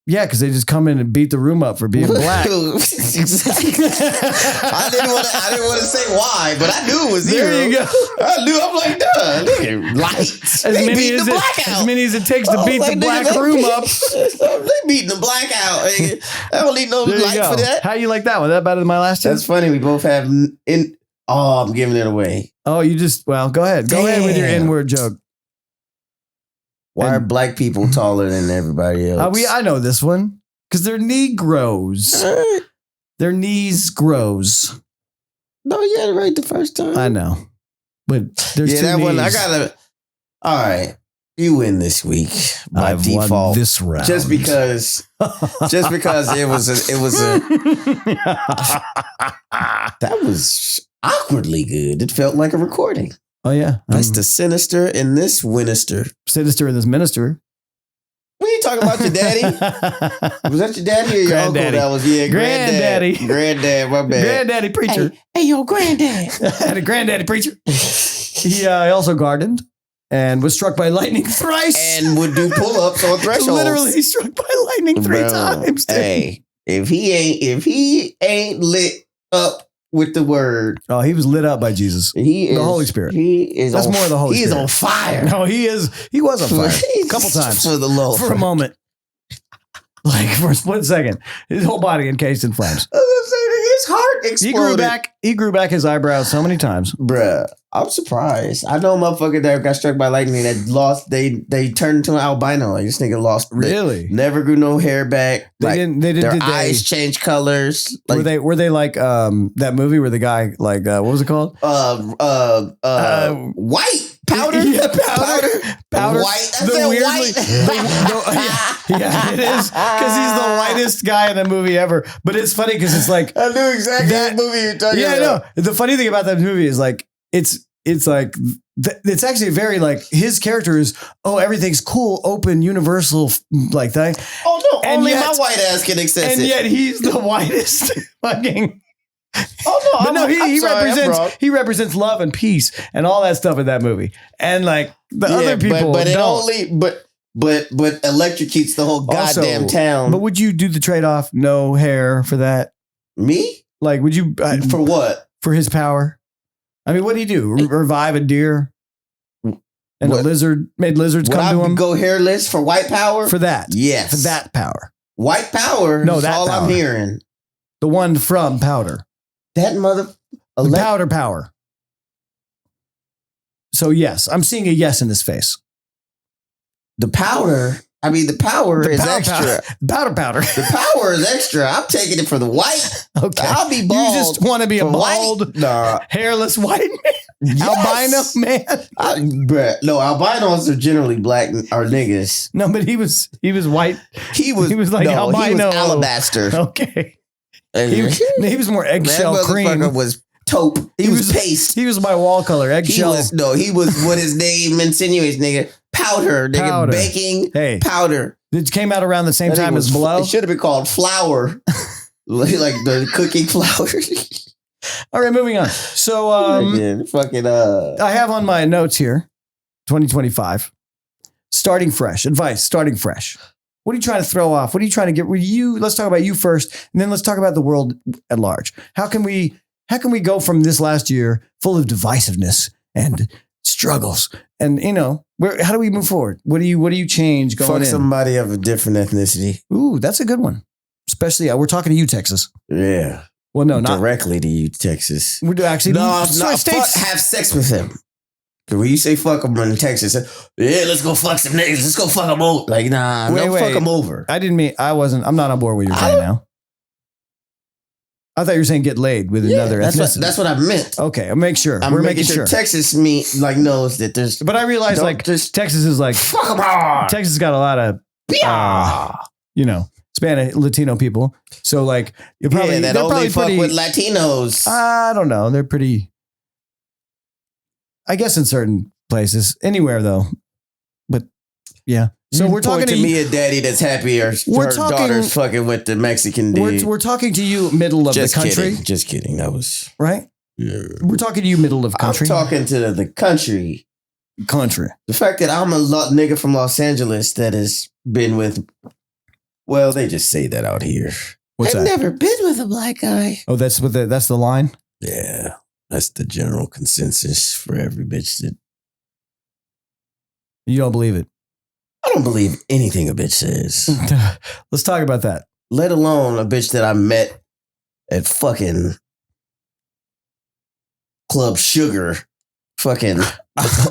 Yeah, because they just come in and beat the room up for being black. Exactly. I didn't want to say why, but I knew it was 0. There you go. I knew. I'm like, duh, nigga, lights. As many as it takes to beat the black room up. They beating the black out. I don't need no light for that. How you like that one? That better than my last two? That's funny. We both have I'm giving it away. Oh, go ahead. Go ahead with your N-word joke. Why are black people taller than everybody else? I know this one. Because their knee grows. Their knees grows. No, you had it right the first time. I know. But there's two that knees. one, I gotta. All right. You win this week by I've default. won this round. Just because it was a that was awkwardly good. It felt like a recording. Oh, yeah. That's the sinister in this winister. Sinister in this minister. What are you talking about, your daddy? Was that your daddy or your uncle? That was, granddaddy. Granddad, my bad. Granddaddy preacher. Hey, yo, granddad. Had a granddaddy preacher. He also gardened and was struck by lightning thrice. And would do pull-ups on thresholds. Literally struck by lightning 3 times. Dude. Hey, if he ain't lit up with the word. Oh, he was lit up by Jesus. The Holy Spirit. That's more of the Holy Spirit. He is on fire. No, he was on fire. A couple times. For the Lord. For a moment. Like for a split second. His whole body encased in flames. His heart exploded. He grew back his eyebrows so many times. Bruh, I'm surprised. I know a motherfucker that got struck by lightning that lost, they turned into an albino. Like this nigga lost. Really? Never grew no hair back. Their eyes changed colors. Like, were they like that movie where the guy like what was it called? White. Powder? Yeah, powder. White. I said white. Yeah, it is. Because he's the whitest guy in the movie ever. But it's funny because it's like I knew exactly what movie you're talking about. Yeah, I know. The funny thing about that movie is like it's like it's actually very like his character is everything's cool, open, universal like thing. Oh no, and only my white ass can access it. And yet he's the whitest fucking. Oh no! But no, he represents love and peace and all that stuff in that movie. And like the other people, but electrocutes the whole goddamn town. But would you do the trade off? No hair for that? Me? Like, would you for what? For his power? I mean, what did he do? Revive a deer? And a lizard made lizards come to him? Go hairless for white power? For that? Yes, for that power. White power. No, that's all power. I'm hearing. The one from Powder. That Powder power. So yes, I'm seeing a yes in this face. The powder I mean, the power is extra. Powder. The power is extra. I'm taking it for the white. Okay. I'll be bald. You just want to be a bald, hairless white man? Yes. Albino man? No, albinos are generally black or niggas. No, but he was white. He was like albino. He was alabaster. Okay. He was more eggshell cream. Was taupe. He was paste. He was my wall color. Eggshell. He was what his name insinuates, nigga. Powder, nigga. Baking powder. It came out around the same time as blow. It should have been called flour. Like the cooking flour. All right, moving on. So I have on my notes here 2025. Starting fresh. Advice, starting fresh. What are you trying to throw off? What are you trying to get rid of you? Let's talk about you first, and then let's talk about the world at large. How can we go from this last year full of divisiveness and struggles? And how do we move forward? What do you change going in? Fuck somebody of a different ethnicity. Ooh, that's a good one. Especially, we're talking to you, Texas. Yeah. Well, no, not directly to you, Texas. We do actually. No, have sex with him. When you say fuck him in Texas, yeah, let's go fuck some niggas. Let's go fuck them over. Like, nah, fuck them over. I didn't mean, I'm not on board with what you're saying now. I thought you were saying get laid with another ethnicity. That's what I meant. Okay, I'll make sure. We're making sure. Texas knows that there's. But I realize Texas is like fuck them hard. Texas has got a lot of Spanish Latino people. So like you're probably that only fuck with Latinos. I don't know. They're pretty. I guess in certain places, anywhere though. But yeah. So we're talking to me a daddy that's happy her daughter's fucking with the Mexican dude. We're talking to you middle of the country. Just kidding. That was right. Yeah. We're talking to you middle of country. I'm talking to the country. The fact that I'm a nigga from Los Angeles that has been with. Well, they just say that out here. I've never been with a black guy. Oh, that's the line? Yeah. That's the general consensus for every bitch that. You don't believe it? I don't believe anything a bitch says. Let's talk about that. Let alone a bitch that I met at fucking Club Sugar fucking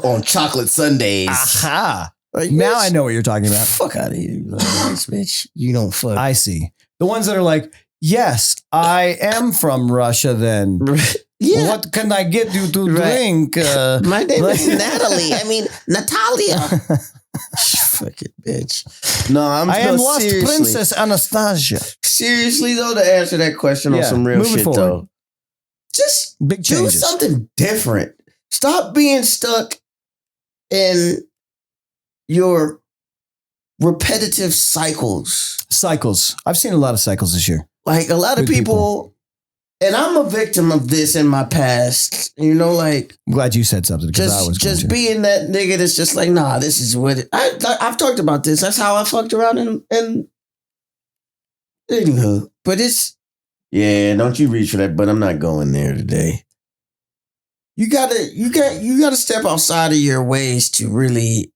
on chocolate sundaes. Aha. Like, now I know what you're talking about. Fuck out of here, nice bitch. You don't fuck. I see. The ones that are like, yes, I am from Russia then. Yeah. What can I get you to drink? My name is Natalie. I mean, Natalia. Fucking bitch. No, I am lost Princess Anastasia. Seriously, though, to answer that question on some real shit, though, just big changes. Do something different. Stop being stuck in your repetitive cycles. I've seen a lot of cycles this year. Like a lot of people, and I'm a victim of this in my past. I'm glad you said something because I was just being that nigga that's just like, nah, this is what I've talked about this. That's how I fucked around and anywho. But don't you reach for that, but I'm not going there today. You gotta step outside of your ways to really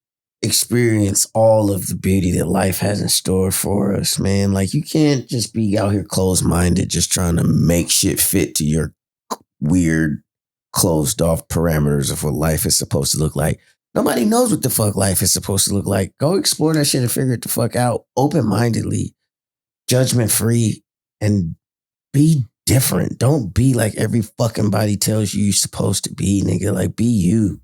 experience all of the beauty that life has in store for us, man. Like, you can't just be out here closed-minded, just trying to make shit fit to your weird, closed-off parameters of what life is supposed to look like. Nobody knows what the fuck life is supposed to look like. Go explore that shit and figure it the fuck out open-mindedly, judgment-free, and be different. Don't be like every fucking body tells you you're supposed to be, nigga. Like, be you.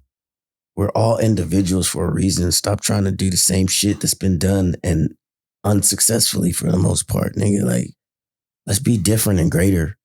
We're all individuals for a reason. Stop trying to do the same shit that's been done and unsuccessfully for the most part, nigga. Like, let's be different and greater.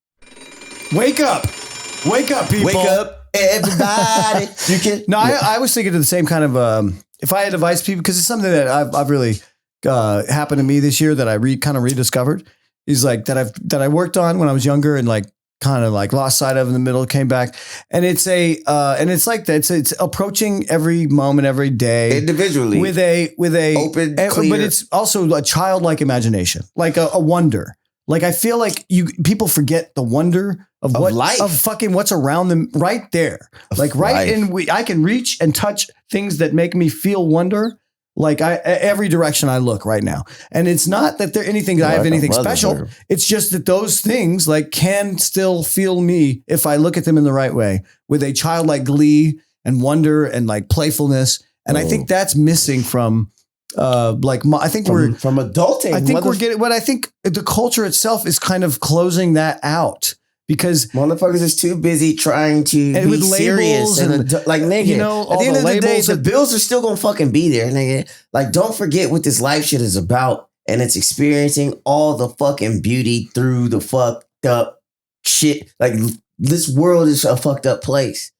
Wake up, people. Wake up, everybody. You can. No, I was thinking of the same kind of. If I had advice people, because it's something that I've really happened to me this year that I kind of rediscovered. Is like that I worked on when I was younger and like kind of like lost sight of in the middle, came back. And it's it's approaching every moment, every day individually with a open, clear. But it's also a childlike imagination, like a wonder. Like, I feel like people forget the wonder of what life, of fucking what's around them right there. Like right in, I can reach and touch things that make me feel wonder. Like every direction I look right now. And it's not that I have anything special. It's just that those things like can still feel me if I look at them in the right way with a childlike glee and wonder and like playfulness. And I think that's missing from I think we're from adulting. I think we're getting, but I think the culture itself is kind of closing that out because motherfuckers is too busy trying to be with serious and like nigga. You know, at the end of the day, the and bills are still gonna fucking be there, nigga. Like, don't forget what this life shit is about, and it's experiencing all the fucking beauty through the fucked up shit. Like, this world is a fucked up place.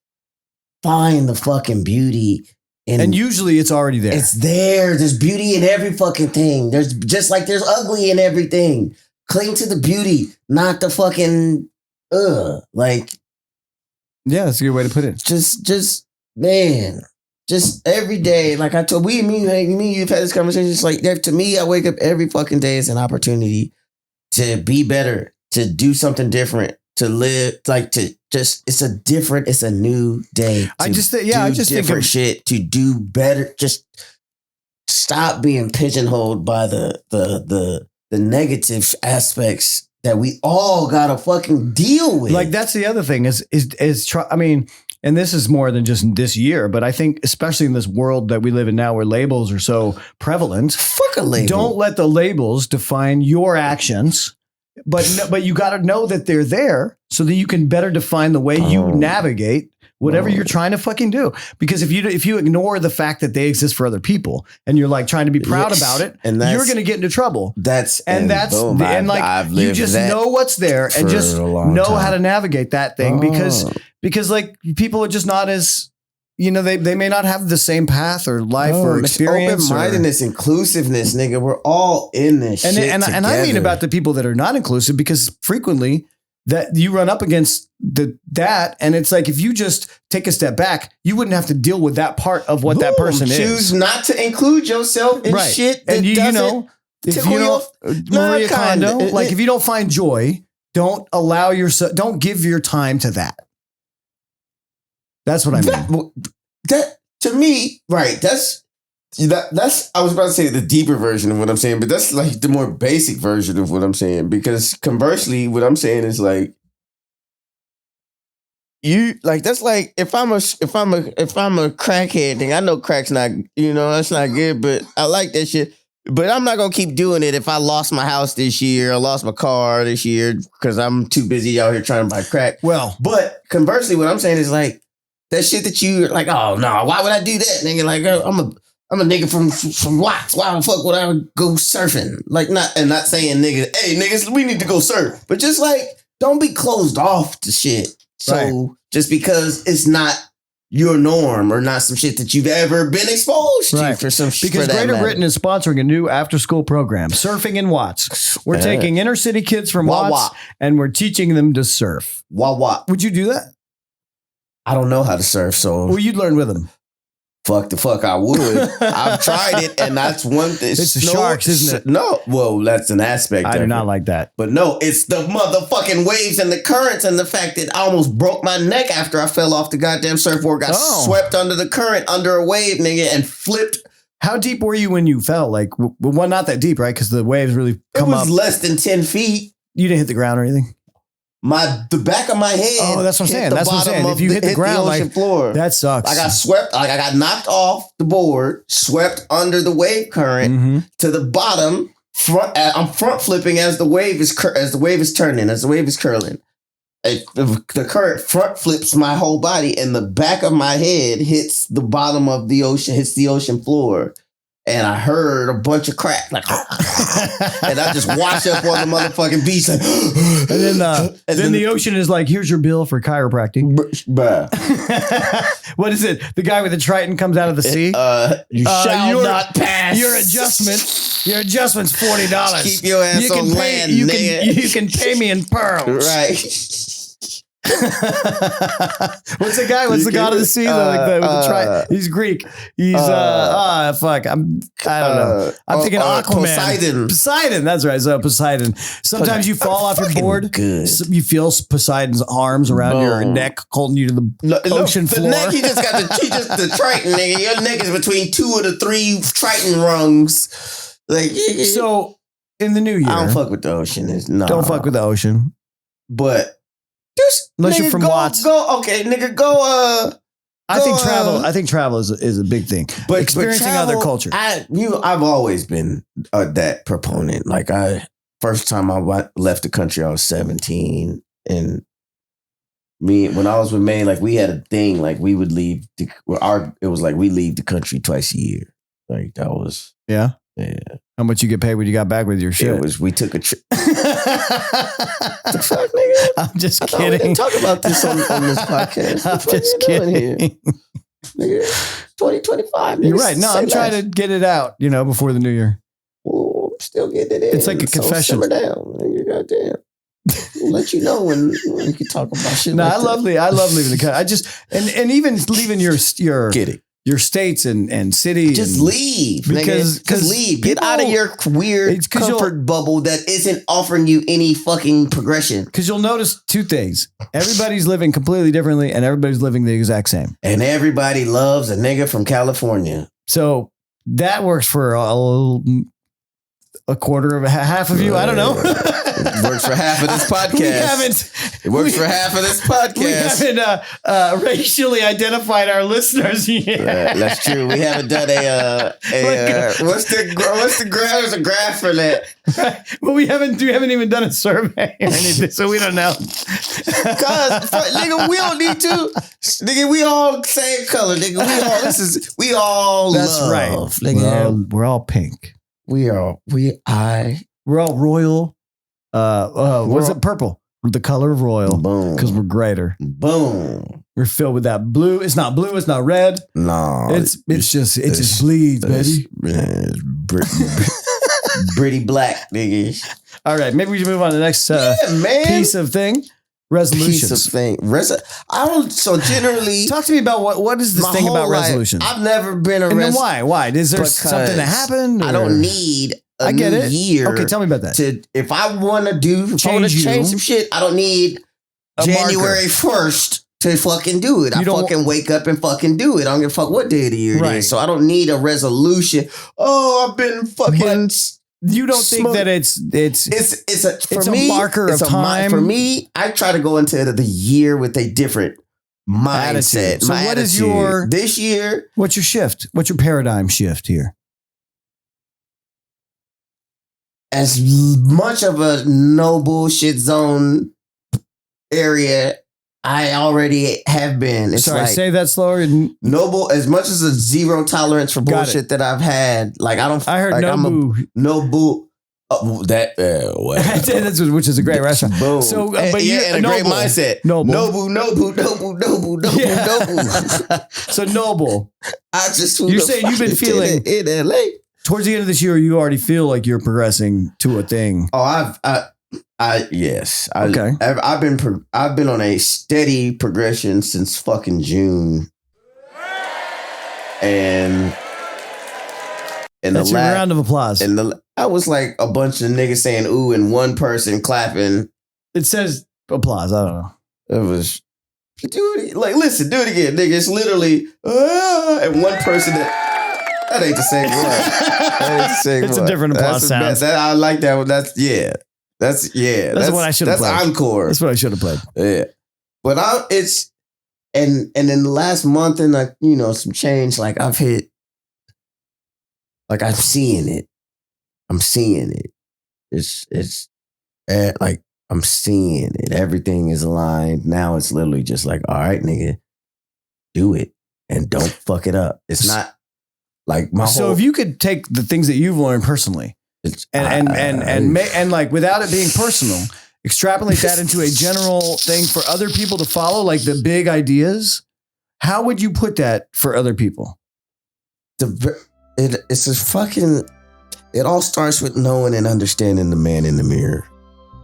Find the fucking beauty. And usually it's already there. It's there. There's beauty in every fucking thing. There's just like there's ugly in everything. Cling to the beauty, not the fucking like. Yeah, that's a good way to put it. Just man, just every day. Like I told me, you've had this conversation. It's like to me, I wake up every fucking day as an opportunity to be better, to do something different, to live, like to just. It's a new day. I just think of shit to do better. Just stop being pigeonholed by the negative aspects that we all gotta fucking deal with. Like that's the other thing I mean, and this is more than just this year, but I think especially in this world that we live in now where labels are so prevalent. Fuck a label. Don't let the labels define your actions, but you got to know that they're there so that you can better define the way you navigate whatever you're trying to fucking do. Because if you ignore the fact that they exist for other people and you're like trying to be proud about it, and you're going to get into trouble. You just know what's there and just know how to navigate that thing because like people are just not as, you know, they may not have the same path or life or experience. Open-mindedness, inclusiveness, nigga. We're all in this shit together. And I mean about the people that are not inclusive because frequently that you run up against that. And it's like, if you just take a step back, you wouldn't have to deal with that part of what that person is. Choose not to include yourself in shit that and you know, if you know, Maria Kondo, like if you don't find joy, don't give your time to that. That's what I mean. That to me, right? That's I was about to say the deeper version of what I'm saying, but that's like the more basic version of what I'm saying. Because conversely, what I'm saying is like that's like if I'm a crackhead thing, I know crack's not, you know, that's not good, but I like that shit. But I'm not gonna keep doing it if I lost my house this year, I lost my car this year because I'm too busy out here trying to buy crack. Well, but conversely, what I'm saying is like that shit that you like, oh no, why would I do that, nigga? Like I'm a nigga from Watts. Why the fuck would I go surfing? Like not saying niggas, hey niggas, we need to go surf. But just like, don't be closed off to shit. So just because it's not your norm or not some shit that you've ever been exposed to for some shit. Because Greater Britton is sponsoring a new after school program, Surfing in Watts. We're taking inner city kids from Watts and we're teaching them to surf. Would you do that? I don't know how to surf, so. Well, you'd learn with them. Fuck, I would. I've tried it, and that's one thing. It's the sharks, isn't it? No, well, that's an aspect of it. I do not like that. But no, it's the motherfucking waves and the currents and the fact that I almost broke my neck after I fell off the goddamn surfboard, got swept under the current, under a wave, nigga, and flipped. How deep were you when you fell? Like, well, not that deep, right? Because the waves really come up. It was less than 10 feet. You didn't hit the ground or anything? The back of my head. Oh, that's what I'm saying. That's what I'm saying. If you hit the ground, like floor, that sucks. I got swept. Like I got knocked off the board, swept under the wave current to the bottom. I'm front flipping as the wave is turning, as the wave is curling. The current front flips my whole body, and the back of my head hits the bottom of the ocean, hits the ocean floor. And I heard a bunch of crack, like, and I just washed up on the motherfucking beach, like, and then the ocean is like, here's your bill for chiropractic. What is it? The guy with the Triton comes out of the sea. You shall not pass. Your adjustment's $40. Keep your ass on land, nigga. You can pay me in pearls. Right. What's the guy? What's the god of the sea? With the Triton. He's Greek. He's fuck. I don't know. I'm thinking Aquaman. Poseidon. That's right. So Poseidon. Sometimes you fall off your board. Good. You feel Poseidon's arms around your neck, holding you to the ocean floor. The neck. He just got the Triton, nigga. Your neck is between 2 of the 3 Triton rungs. Like so. In the new year, I don't fuck with the ocean. Don't fuck with the ocean. But. Unless you're from Watts. Go I think travel is a big thing. But experiencing travel, other culture. I've always been that proponent. Like first time I left the country, I was 17, and when I was with May, like we had a thing, like we would leave. It was like we leave the country twice a year. Like that was yeah. How much you get paid when you got back with your shit? We took a trip. The fuck, nigga? I'm just kidding. We didn't talk about this on this podcast. I'm just kidding. Nigga, 2025. You're right. No, I'm trying to get it out, before the new year. Well, I'm still getting it in. It's like a confession. Simmer down, nigga. Goddamn. We'll let you know when we can talk about shit. No, like I love leaving the country. I just and even leaving your states and city. Just leave. Because leave. Get out of your weird comfort bubble that isn't offering you any fucking progression. Because you'll notice two things. Everybody's living completely differently and everybody's living the exact same. And everybody loves a nigga from California. So that works for a quarter of half of you. I don't know. It works for half of this podcast. It works for half of this podcast. We haven't racially identified our listeners yet. That's true. We haven't done what's the graph? There's a graph for that. Right. But we haven't even done a survey or anything, so we don't know. Cause nigga, we don't need to. Nigga, we all same color. Nigga, we all. That's love, right. Nigga. We're all pink. We're all royal. What's it? Purple. We're the color of royal. Boom. Because we're greater. Boom. We're filled with that blue. It's not blue. It's not red. No. It just bleeds, baby. Pretty black, nigga. All right. Maybe we should move on to the next piece of thing. Resolutions. So generally, talk to me about what is this thing about resolutions? I've never been a then why? Why? Is there something that happened? I don't need a new year. Okay, tell me about that. If I want to change some shit, I don't need January 1st to fucking do it. I fucking wake up and fucking do it. I don't give a fuck what day of the year it is. So I don't need a resolution. Oh, I've been fucking. You don't think that it's a marker of time? For me, I try to go into the year with a different mindset. So what is this year? What's your shift? What's your paradigm shift here? As much of a no bullshit zone area I already have been. Sorry, say that slower. Noble, as much as a zero tolerance for bullshit that I've had. Like I heard like no boo. That's which is a great restaurant. Boom. So, but and a great mindset. Noble. So noble. You're saying you've been feeling in LA towards the end of this year. You already feel like you're progressing to a thing. Oh, yes. Okay. I've been on a steady progression since fucking June. And that's your round of applause. I was like a bunch of niggas saying ooh and one person clapping. It says applause. I don't know. It was listen, do it again, nigga. It's literally and one person that ain't the same one. That ain't the same it's one. A different applause sound. I like that one. That's what I should have played. That's encore. That's what I should have played. Yeah. But and in the last month and some change, like I've hit, like I'm seeing it. I'm seeing it. It's like I'm seeing it. Everything is aligned. Now it's literally just like, all right, nigga, do it and don't fuck it up. It's not like So if you could take the things that you've learned personally and like without it being personal, extrapolate that into a general thing for other people to follow, like the big ideas, how would you put that for other people? It all starts with knowing and understanding the man in the mirror.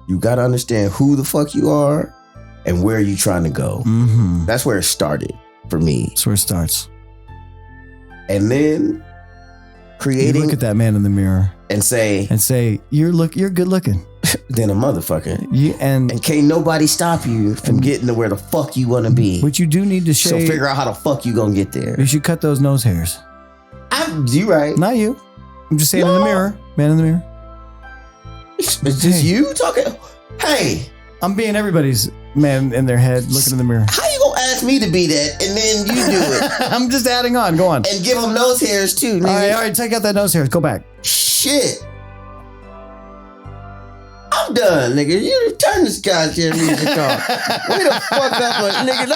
You got to understand who the fuck you are and where you trying to go. Mm-hmm. That's where it started for me. That's where it starts. And then creating. You look at that man in the mirror and say, you're good looking. Then a motherfucker. And can't nobody stop you from getting to where the fuck you want to be. But you do need to shave. So figure out how the fuck you gonna get there. You should cut those nose hairs. You right. Not you. I'm just saying in the mirror. Man in the mirror. It's just you talking. Hey. I'm being everybody's man in their head looking in the mirror. How you gonna ask me to be that, and then you do it. I'm just adding on. Go on. And give them nose hairs too, nigga. All right, take out that nose hairs. Go back. Shit. I'm done, nigga. You turn this goddamn music off. Way the fuck up, nigga.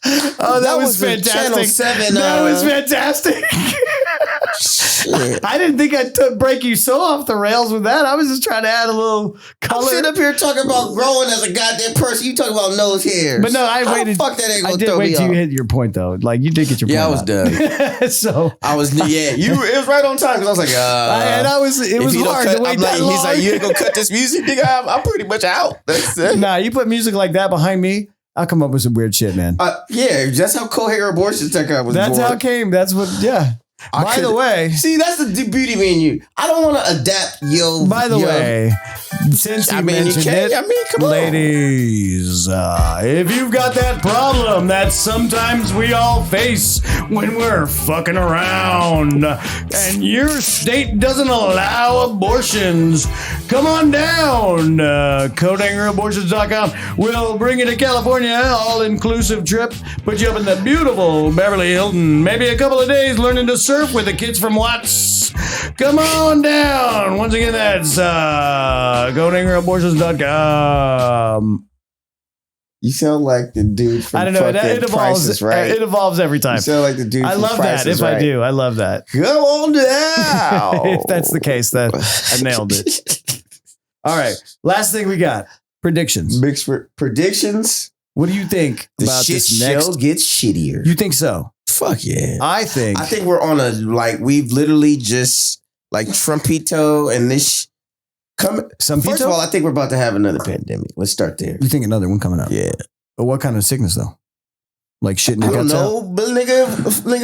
That was fantastic. Channel 7. That was fantastic. Shit. I didn't think I'd break you so off the rails with that. I was just trying to add a little color. I'm sitting up here talking about growing as a goddamn person. You talking about nose hairs. But no, I How waited. The fuck that ain't gonna I did throw wait me till you off. hit your point though. Like you did get your point. Yeah, I was out. done. So I was, yeah, it was right on time because I was like, it was hard to wait that long. He's like, you ain't gonna cut this music, nigga. I'm pretty much out. That's it. Nah, you put music like that behind me, I'll come up with some weird shit, man. Yeah, that's how coherent abortion tech was That's born. how it came. That's what, yeah. By the way, see, that's the beauty of me and you. I don't want to adapt By the way, since you mentioned it, come on. ladies, if you've got that problem that sometimes we all face when we're fucking around and your state doesn't allow abortions, come on down. CodeHangerAbortions.com will bring you to California, all-inclusive trip, put you up in the beautiful Beverly Hilton, maybe a couple of days learning to surf with the kids from Watts. Come on down. Once again, that's CodeHangerAbortions.com. You sound like the dude from I don't know. It Price is Right. It evolves every time. You sound like the dude I from love Price that. is If Right. I do, I love that. Come on down. If that's the case, that I nailed it. All right. Last thing we got. Predictions. Mixed predictions. What do you think The about shit this next? show gets shittier. You think so? Fuck yeah. I think we're on a, like, we've literally just, like, Trumpito and this. First of all, I think we're about to have another pandemic. Let's start there. You think another one coming up? Yeah. But what kind of sickness though? Like shit in I your don't guts know, out? but nigga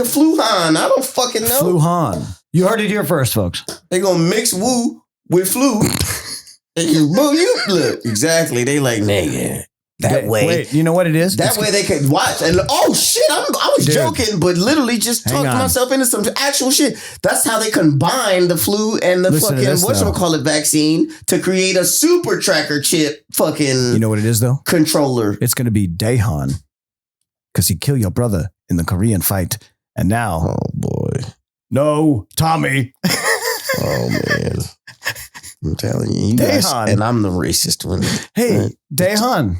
Fluhan. I don't fucking know. Fluhan. You heard it here first, folks. They gonna mix woo with flu. Boo, you look. Exactly. They like, nigga. That way. Wait, you know what it is? That way they could watch and oh shit, I was Dude. joking, but literally just Hang talked on. myself into some actual shit. That's how they combine the flu and the Listen to fucking this, whatchamacallit vaccine to create a super tracker chip fucking You know what it is though? controller. It's going to be Daehan because he killed your brother in the Korean fight. And now, Oh boy. no, Tommy. Oh man. I'm telling you guys, Daehan. and I'm the racist one. Hey, Right. Daehan.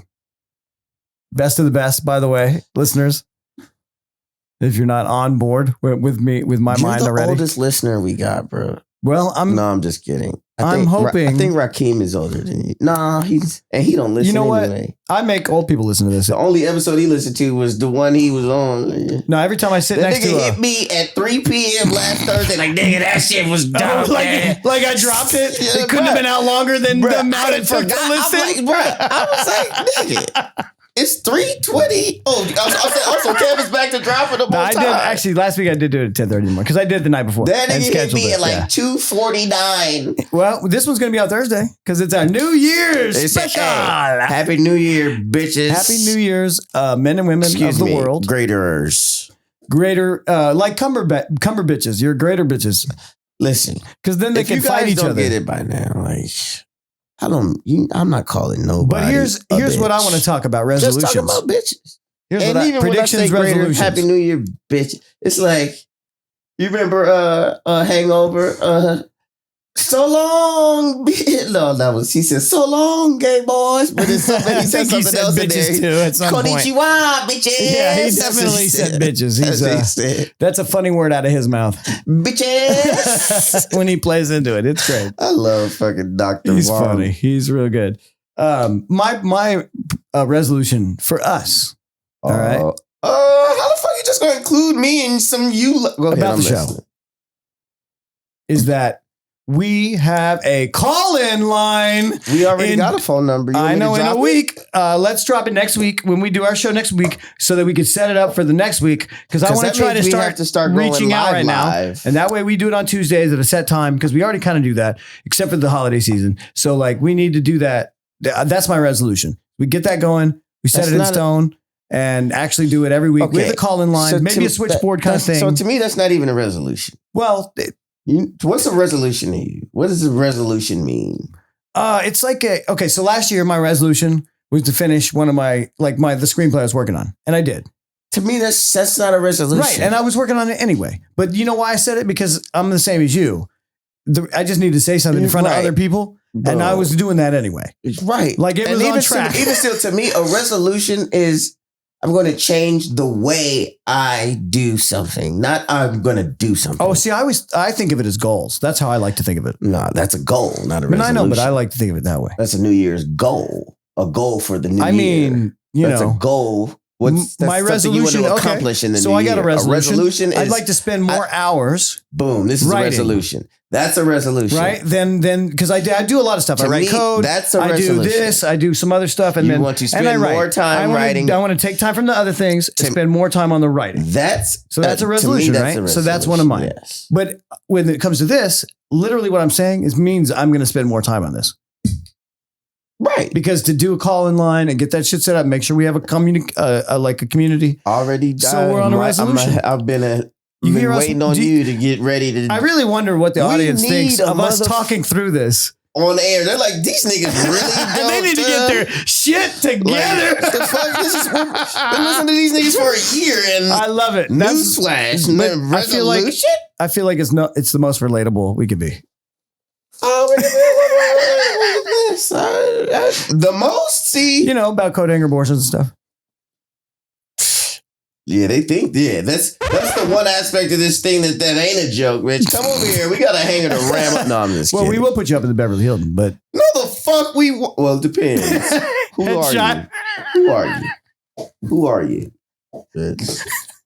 Best of the best, by the way, listeners. If you're not on board with me, with my You're mind the already. oldest listener we got, bro. Well, No, I'm just kidding. I'm hoping- I think Rakeem is older than you. Nah, he don't listen. You know what? Anyway. I make old people listen to this. The only episode he listened to was the one he was on. No, every time I sit That next to nigga a, hit me at 3 p.m. last Thursday. Like, nigga, that shit was dumb, man. like I dropped it. Yeah, It couldn't have been out longer than the amount it took to listen. I'm like, bruh, I was like, nigga, it's 3:20. Also, Kevin's back to dropping them No, on I time. did actually last week. I did do it at 10:30 more because I did the night before. That and nigga hit scheduled me it, at like yeah. 2:49. Well, this one's gonna be out Thursday because it's our New Year's They said, special. "Hey, Happy New Year, bitches. Happy New Year's, men and women Excuse of the me, world. Graders. Greater, like cumber bitches. You're greater bitches Listen, because then they if can you guys fight each don't other. get it by now, like, I'm not calling nobody. But here's a what I bitch. want to talk about: Just resolutions. talking about bitches. Here's And what even when I say predictions, greater resolutions. Happy New Year, bitch. It's like, you remember Hangover? So long, he said, so long, gay boys. But it's something, he I said think he something said else in bitches there. too at some point. Konnichiwa, bitches. Yeah, he That's what definitely said bitches. That's what he He's said. that's a funny word out of his mouth Bitches. when he plays into it. It's great. I love fucking Dr. He's Wong. funny. He's real good. My resolution for us. All right. How the fuck you just gonna include me in some Go ahead, About I'm the show. listening. Is that we have a call-in line. We already got a phone number. You want I me to know in drop a it? week. Let's drop it next week when we do our show next week so that we can set it up for the next week. Because I want that to try means to we have start going reaching out right live. now. And that way we do it on Tuesdays at a set time because we already kind of do that, except for the holiday season. So like we need to do that. That's my resolution. We get that going. We set That's it in not a- stone and actually do it every week with a call-in line, So maybe to- a switchboard kind of thing. So to me, that's not even a resolution. Well, What's a resolution to you? What does a resolution mean? it's like okay. So last year, my resolution was to finish one of the screenplay I was working on. And I did. To me, that's not a resolution. Right. And I was working on it anyway. But you know why I said it? Because I'm the same as you. I just need to say something in front of other people. Bro. And I was doing that anyway. Right. Like it was on track. Even still, to me, a resolution is I'm going to change the way I do something, not I'm going to do something. Oh, see, I think of it as goals. That's how I like to think of it. No, that's a goal, not a resolution. I know, but I like to think of it that way. That's a New Year's goal. A goal for the new year. I mean, that's a goal. That's my resolution? You want to accomplish in the so new I got year. a resolution. A resolution is, I'd like to spend more hours. Boom. This is writing. A resolution. That's a resolution. Right? Then, because I do a lot of stuff. I write code. That's a resolution. I do this. I do some other stuff. And you want to spend more time writing. I want to take time from the other things and spend more time on the writing. That's a resolution, right? So that's one of mine. Yes. But when it comes to this, literally what I'm saying means I'm going to spend more time on this. Right. Because to do a call in line and get that shit set up, make sure we have a community. Already died. So we're on a resolution. I've been waiting on you to get ready to. I really wonder what the audience thinks of us talking through this. On air, they're like, these niggas really don't. They need to get their shit together. Like, the fuck? Been listening to these niggas for a year, and I love it. Newsflash, resolution. I feel like it's the most relatable we could be. Oh, the most, see, about coat hanger abortions and stuff. Yeah, they think, that's the one aspect of this thing that ain't a joke, Rich. Come over here. We got a hanger to ram up. No, I'm just kidding. Well, we will put you up in the Beverly Hilton, but. No, the fuck well, it depends. Who are you? Who are you? Who are you?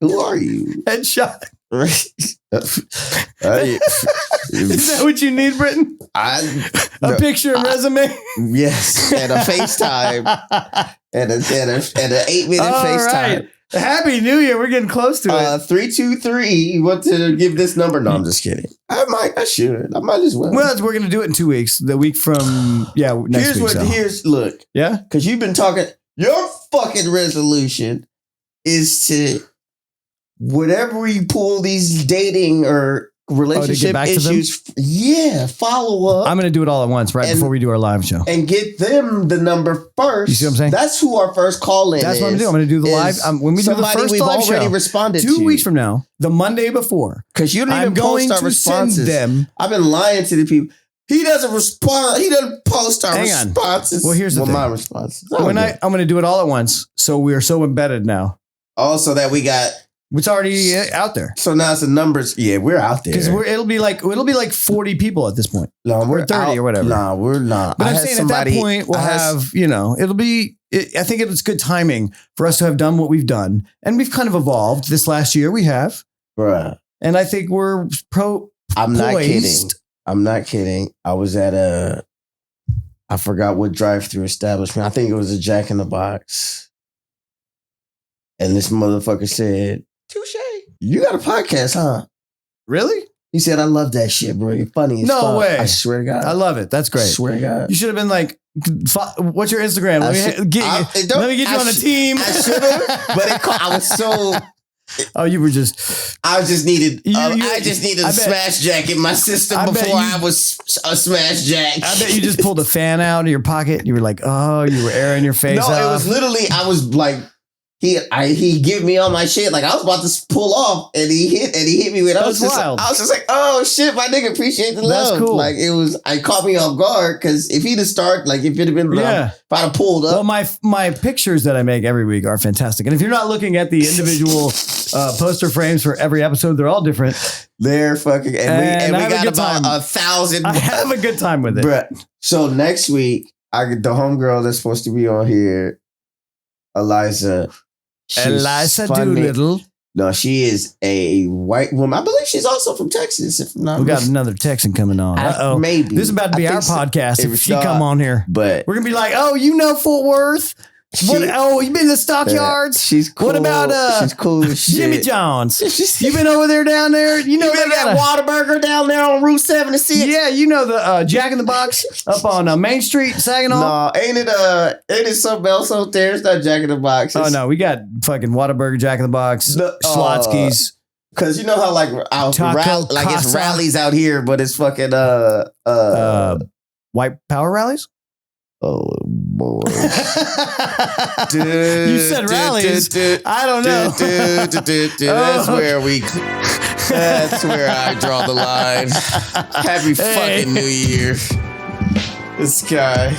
Who are you? Headshot. Is that what you need, Britton? A picture and resume? Yes, and a FaceTime. and an 8-minute FaceTime. Right. Happy New Year. We're getting close to it. 323. You want to give this number? No, I'm just kidding. I might as well. Well, we're going to do it in 2 weeks. The week from, next week. Look. Yeah? Because you've been talking, your fucking resolution is to, whatever you pull these dating or relationship issues, follow up. I'm going to do it all at once before we do our live show. And get them the number first. You see what I'm saying? That's who our first call in is. That's what I'm doing. I'm going to do the live. When we do the first we've live already show, responded 2 weeks from now, the Monday before. Because you don't even post our responses. I've been lying to the people. He doesn't respond. He doesn't post our responses. Well, here's the thing. My responses. I'm going to do it all at once. So we are so embedded now. Also that we got... It's already out there. So now it's the numbers. Yeah, we're out there. Because it'll be like 40 people at this point. No, we're 30 out, or whatever. No, we're not. But I'm saying at that point we'll have, it'll be. I think it's good timing for us to have done what we've done, and we've kind of evolved this last year. We have, bruh. And I think we're I'm not kidding. I'm not kidding. I was at I forgot what drive-through establishment. I think it was a Jack in the Box, and this motherfucker said, "Touche. You got a podcast, huh?" Really? He said, "I love that shit, bro. You're funny as fuck." No way. I swear to God. I love it. That's great. I swear to God. You should have been like, what's your Instagram? Let me get you on a team. I should have, but I was so... Oh, you were just... I just needed a smash jack in my system before I was a smash jack. I bet you just pulled a fan out of your pocket. You were like, oh, you were airing your face off. No, it was literally, I was like... He gave me all my shit. Like I was about to pull off and he hit me with it. I was just like, oh shit, my nigga, appreciate the love. That's cool. Like I caught me off guard because if he'd have started, like if it had been, if I'd have pulled up. Well, my pictures that I make every week are fantastic. And if you're not looking at the individual poster frames for every episode, they're all different. They're fucking, and we got about 1,000. I have a good time with it. Bruh. So next week, the homegirl that's supposed to be on here, Eliza Doolittle. No, she is a white woman. I believe she's also from Texas. If not, we got another Texan coming on. Uh-oh. Maybe. This is about to be our podcast if she come on here. But we're going to be like, oh, Fort Worth? You been to the stockyards? She's cool. What about she's cool as shit. Jimmy John's? You been over there down there? You know they got Whataburger down there on Route 76. Yeah, you know the Jack in the Box up on Main Street, Saginaw. No, ain't it something else out there? It's not Jack in the Box. Oh no, we got fucking Whataburger, Jack in the Box, Schlotsky's. Cause you know how it's rallies out here, but it's fucking white power rallies. Oh boy. You said rallies. I don't know. That's where I draw the line. Happy fucking New Year. This guy.